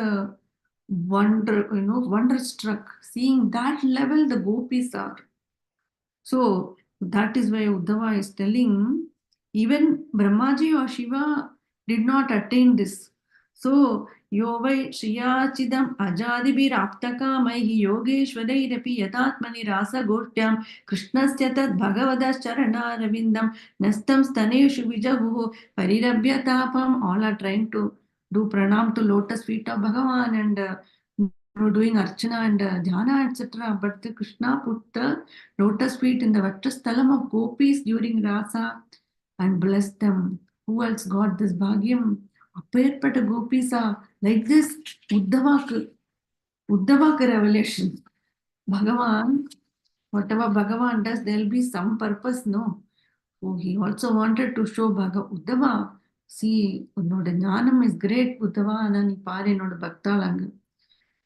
S8: wonderstruck. Seeing that level, the gopis are. So, that is why Uddhava is telling, even Brahmaji or Shiva did not attain this. So, Yovai Shiyachidam Ajadibir Aptakamaihi Yogeshwarairapi Yatatmani Rasa Gotyam Krishnasya Tad Bhagavadas Charanaravindam Nastam Staneshu Vijahu Parirabhya Tapam. All are trying to do pranam to lotus feet of Bhagavan and doing archana and dhyana, etc. But the Krishna put the lotus feet in the Vatrasthalam of gopis during rasa and blessed them. Who else got this bhagyam? Apayarpata gopis are like this. Uddhavaka revelation. Bhagavan, whatever Bhagavan does, there will be some purpose, no? So he also wanted to show Uddhava, see, unnode jnanam is great, Uddhava, anani pare noda bhaktalanga.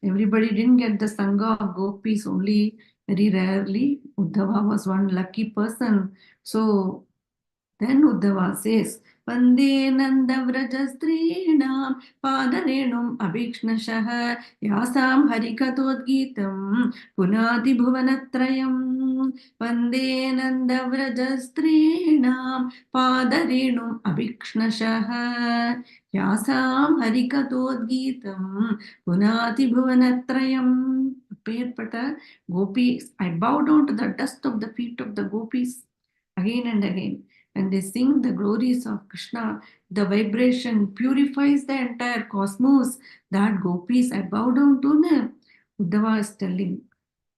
S8: Everybody didn't get the sangha of gopis, only very rarely. Uddhava was one lucky person. So then Uddhava says, Vande Nanda Vraja Strinam Padarenum Abhikshnashah Yasam Harikatodgitam Punati Bhuvanatrayam. Vande Nanda Vraja Strinam Padarenum Abhikshnashah Yasam Harikatodgitam Punati Bhuvanatrayam. Apayarpata gopis, I bow down to the dust of the feet of the gopis again and again. When they sing the glories of Krishna, the vibration purifies the entire cosmos. That gopis, I bow down to them. Uddhava is telling.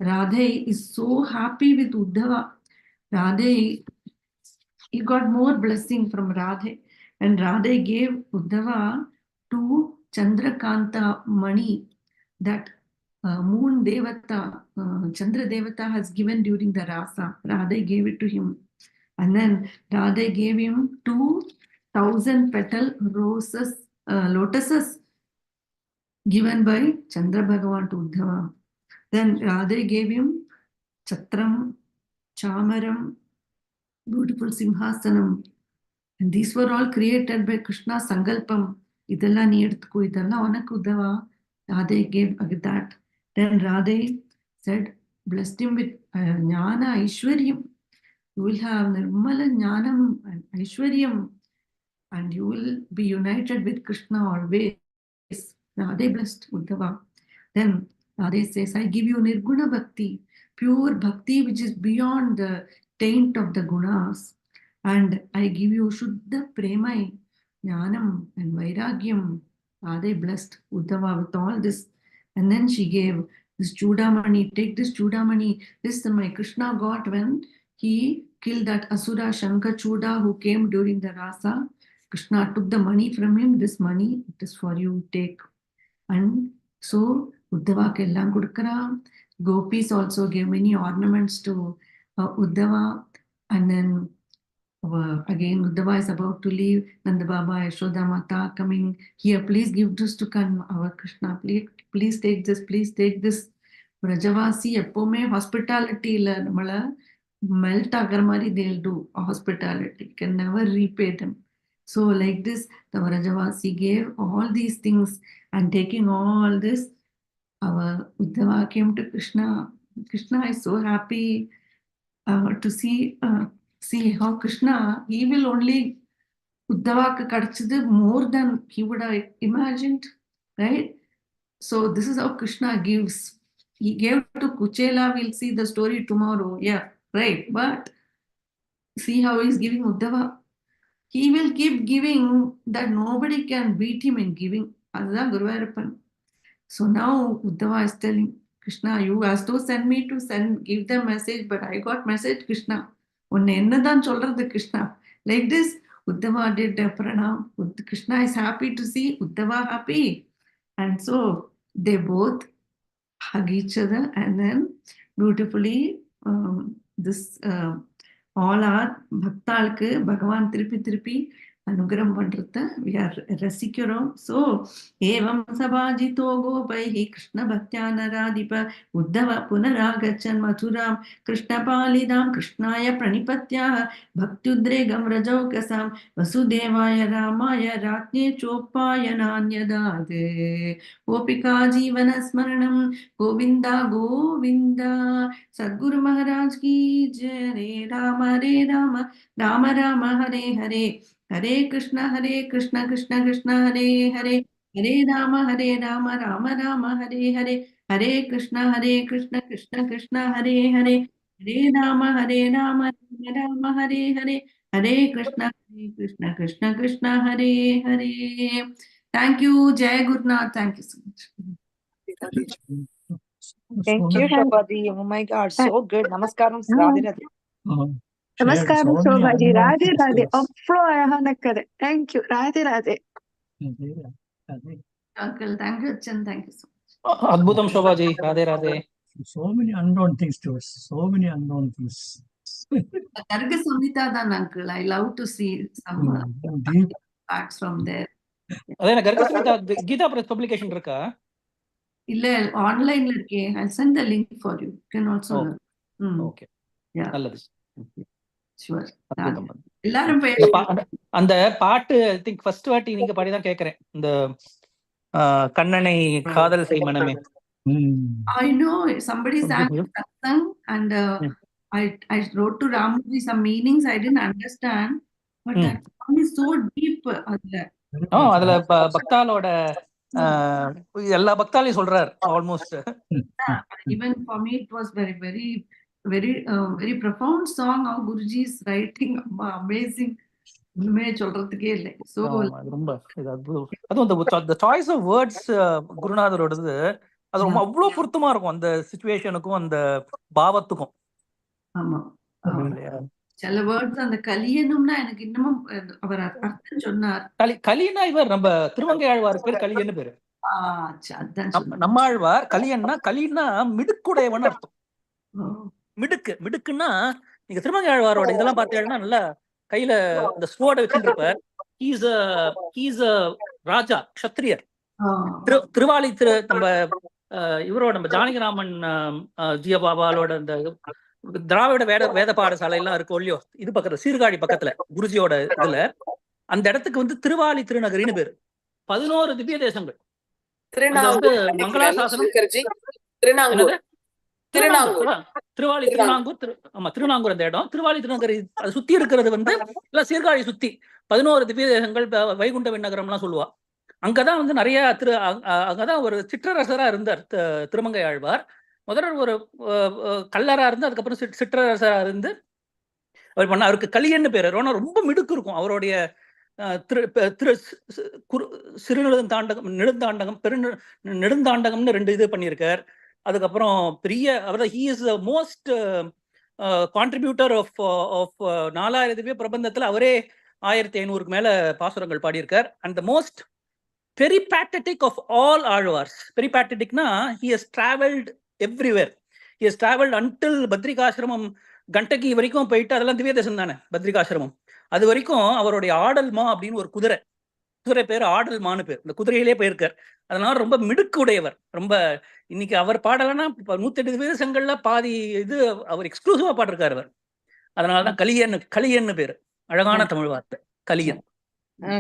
S8: Radhe is so happy with Uddhava. Radhe, he got more blessing from Radhe. And Radhe gave Uddhava to Chandrakanta Mani, that moon Devata, Chandra Devata has given during the rasa. Radhe gave it to him. And then Radhe gave him 2,000 petal roses, lotuses given by Chandra Bhagavan to Uddhava. Then Radhe gave him Chatram, Chamaram, beautiful Simhasanam. And these were all created by Krishna Sankalpam. Idella needko, idella onak Uddhava. Radhe gave that. Then Radhe said, blessed him with Jnana Aishwaryam. You will have Nirmala Jnanam and Aishwaryam, and you will be united with Krishna always. Radhe blessed Uddhava. Then Radhe says, I give you Nirguna Bhakti, pure Bhakti which is beyond the taint of the gunas. And I give you Shuddha Premai, Jnanam and Vairagyam. Radhe blessed Uddhava with all this. And then she gave this Chudamani, take this Chudamani. This my Krishna got when he killed that Asura Shankachuda who came during the rasa. Krishna took the money from him. This money, it is for you, take. And so Uddhava kellam kudukara. Gopis also gave many ornaments to Uddhava. And then again Uddhava is about to leave. Nanda Baba, Yashoda Mata coming here. Please give this to our Krishna. Please take this. Please take this. Vrajavasi eppome hospitality la namala melt agar mari they'll do hospitality. Can never repay them. So like this, the Vrajavasi gave all these things, and taking all this, our Uddhava came to Krishna. Krishna is so happy to see See how Krishna, he will only Uddhavakku kadachadu more than he would have imagined, right? So this is how Krishna gives. He gave to Kuchela, we'll see the story tomorrow. Yeah, right. But see how he's giving Uddhava. He will keep giving that nobody can beat him in giving. Adha Guruvayurappan. So now Uddhava is telling Krishna, you as though send me to give them message, but I got message, Krishna. Unna ennadan solradhu Krishna. Like this, Uddhava did pranam. Krishna is happy to see Uddhava happy. And so they both hug each other, and then beautifully this all our பக்தாளுக்கு பகவான் திருப்பி திருப்பி அனுகிரகம் பண்றத we are ரசிக்கிறோம். So ஏவம் சபாஜிதோ கோபைஹி கிருஷ்ண பக்த்யானராதிப உத்தவ புனராகச்சன் மதுராம் கிருஷ்ணபாலிதாம் கிருஷ்ணாய பிரணிபத்யாஹ பக்த்யுத்ரேகம் ரஜௌகசாம் வசுதேவாய ராமாய ராஜ்ஞே சோப்பாயனான்யதாத் கோபிகா ஜீவன ஸ்மரணம் கோவிந்தா கோவிந்தா. சத்குரு மகாராஜ் கி ஜெய. Hare Rama Rama Rama Hare Hare, Hare Krishna Krishna Krishna Hare Hare, Hare Rama Rama Rama Hare Hare, Hare Krishna Krishna Krishna Hare Hare, Hare Rama Rama Rama Hare Hare, Hare Krishna Krishna Krishna Hare Hare. Thank you, Jai Gurnath. Thank you so much.
S9: Thank you, Shobhaji. Oh my God, so good. Namaskaram, Radhe Radhe.
S6: Namaskaram, Shobhaji. Radhe Radhe. Upflow ayanakade. Thank you. Radhe Radhe.
S8: Uncle, thank you, Chan. Thank you so much.
S4: Adbhutam Shobhaji. Radhe Radhe.
S1: So many unknown things to us. So many unknown things.
S8: Garga Samhita than uncle. I love to see some
S1: Deep.
S8: facts from there.
S4: அதே Garga Samhita Gita Press publication இருக்கா?
S8: இல்ல ஆன்லைன்ல இருக்கே. I'll send the link for you. You can also learn.
S4: Okay.
S8: Yeah.
S4: நல்லது.
S8: Sure.
S4: அற்புதம்.
S8: எல்லாரும்
S4: அந்த பாட்டு ஐ திங்க் ஃபர்ஸ்ட் வாட்டி நீங்க பாடி தான் கேக்குறேன். இந்த கண்ணனை காதல் செய் மனமே.
S8: I know somebody sang satsang and I wrote to Ramuji some meanings I didn't understand, but that song is so deep.
S4: அதுல பக்தாலோட எல்லா பக்தாலையும் சொல்றார் almost.
S8: Even for me it was very very very very profound song. How Guruji is writing, amazing. சொல்றதுக்கே இல்லை. So
S4: ரொம்ப அதுவும் the choice of words குருநாதரோடது அது ரொம்ப அவ்வளவு பொருத்தமா இருக்கும் அந்த சிச்சுவேஷனுக்கும் அந்த பாவத்துக்கும்.
S8: ஆமா, சில வேர்ட்ஸ் அந்த கலியனும்னா எனக்கு இன்னமும் அவர் அர்த்தம் சொன்னார்.
S4: கலியனா இவர் நம்ம திருமங்கையாழ்வார் பேர் கலியன்னு பேரு. நம்ம ஆழ்வார் கலியன்னா கலியன்னா மிடுக்குடையவன் அர்த்தம். மிடுக்குன்னா நீங்க திருமங்கையாழ்வாரோட இதெல்லாம் பார்த்தீங்கன்னா நல்லா கையில இந்த ஸ்வோர்டை வச்சுட்டு இருப்பார். ஹீஸ் ராஜா க்ஷத்ரியர். திருவாலி நம்ம இவரோட நம்ம ஜானகிராமன் ஜியபாபாலோட இந்த திராவிட வேத பாடசாலை எல்லாம் இருக்கும் இல்லையோ, இது பக்கத்துல சீர்காழி பக்கத்துல குருஜியோட இதுல அந்த இடத்துக்கு வந்து திருவாலி திருநகரின்னு பேரு. 11 திவ்ய தேசங்கள். மங்களாசாசனம் திருவாலி திருநாங்கூர். ஆமா, திருநாங்கூர் அந்த இடம். திருவாலி திருநகரி அதை சுத்தி இருக்கிறது வந்து எல்லாம் சீர்காழி சுத்தி 11 திவ்ய தேசங்கள், வைகுண்ட விண்ணகரம் எல்லாம் சொல்லுவா. அங்கதான் வந்து நிறைய அங்கதான் ஒரு சிற்றரசரா இருந்தார் திருமங்கை ஆழ்வார். முதல்ல ஒரு கல்லரா இருந்து அதுக்கப்புறம் சிற்றரசரா இருந்து அவர் பண்ண. அவருக்கு கலியன்னு பேரு. ரொம்ப மிடுக்கு இருக்கும் அவருடைய. சிறுநெடுந்தாண்டகம், நெடுந்தாண்டகம், நெடுந்தாண்டகம்னு 2 இது பண்ணியிருக்கார். அதுக்கப்புறம் பெரிய அவர் he is the most contributor of 4000 திவ்ய பிரபந்தத்துல அவரே 1500க்கு மேல பாசுரங்கள் பாடியிருக்கார். And the most peripatetic of all Alwars. பெரிபேட்டடிக்னா he has travelled everywhere. He has travelled until Badrikashramam, Gandaki வரைக்கும் போயிட்டு, அதெல்லாம் திவ்ய தேசம் தானே பத்ரிகாசிரமம். அது வரைக்கும் அவருடைய ஆடல்மா அப்படின்னு ஒரு குதிரை பேர் ஆடல்மான்னு பேர். இந்த குதிரையிலே போயிருக்கார். அதனால ரொம்ப மிடுக்கு உடையவர். ரொம்ப இன்னைக்கு அவர் பாடலைன்னா 108 திவ்யதேசங்கள்ல பாதி இது அவர் எக்ஸ்க்ளூசிவா பாடிருக்காரு அவர். அதனாலதான் கலியன்னு பேரு. அழகான தமிழ் வார்த்தை கலியன்.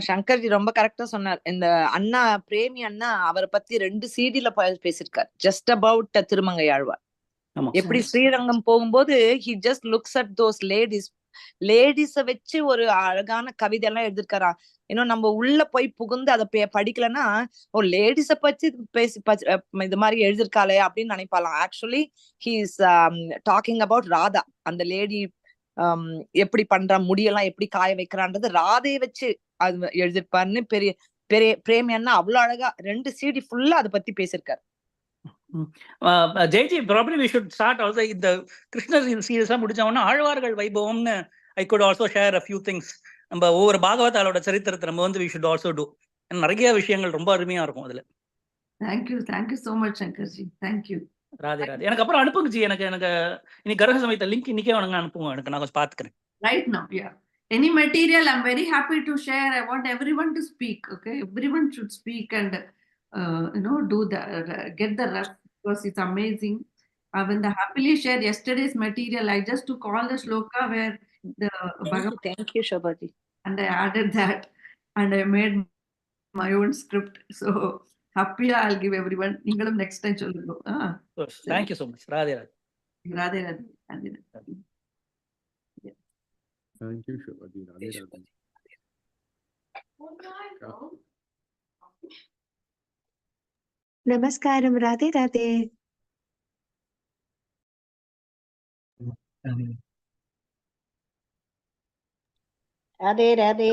S9: சங்கர்ஜி ரொம்ப கரெக்டா சொன்னார். இந்த அண்ணா பிரேமி அண்ணா அவரை பத்தி 2 CD-ல பேசியிருக்காரு. Just about Thirumangai Alvar. எப்படி ஸ்ரீரங்கம் போகும்போது he just looks at those ladies. லேடிஸ வச்சு ஒரு அழகான கவிதை எல்லாம் எழுதிருக்காரா. இன்னும் நம்ம உள்ள போய் புகுந்து அதை படிக்கலன்னா ஓ லேடிஸ பத்தி பேசி இது மாதிரி எழுதிருக்காளே அப்படின்னு நினைப்பாலாம். Actually he is talking about Radha. அந்த லேடி எப்படி பண்றா, முடியெல்லாம் எப்படி காய வைக்கிறான்றது ராதையை வச்சு அது எழுதிருப்பாருன்னு பெரிய பெரிய பிரேமி அண்ணா அவ்வளவு அழகா 2 CD ஃபுல்லா அதை பத்தி பேசிருக்காரு.
S4: ஜெய்ஜி probably we should start also இந்த கிருஷ்ணர் சீரியஸா முடிச்சவொன்னா ஆழ்வார்கள் வைபவம்னு I could also share a few things. நம்ம ஒவ்வொரு பாகவதாலோட சரித்திரத்தை நம்ம வந்து வி ஷுட் ஆல்சோ டூ. நிறைய விஷயங்கள் ரொம்ப அருமையா இருக்கும் அதுல.
S8: Thank you so much Shankarji. Thank you.
S4: Radhe Radhe. எனக்கு அப்புறம் அனுப்புங்க ஜி. எனக்கு இன்னைக்கு கரக சமயத்த லிங்க் இன்னைக்கே உனக்கு அனுப்புங்க. எனக்கு நான் கொஞ்சம் பாத்துக்கிறேன்.
S8: Right now, yeah. Any material, I'm very happy to share. I want everyone to speak. Okay, everyone should speak and do the get the rest because it's amazing. I will happily share yesterday's material. I just took all the shloka where the Bhagavad.
S9: Thank you, Shobhaji.
S8: And I added that, and I made my own script. So happy, I'll give everyone. Ningalum next time sollugo.
S4: Thank you so much. Radhe Radhe.
S8: Radhe Radhe.
S3: Thank you, Shobhaji. Radhe Radhe.
S6: Namaskaram. Radhe Radhe.
S1: Radhe.
S7: Radhe Radhe.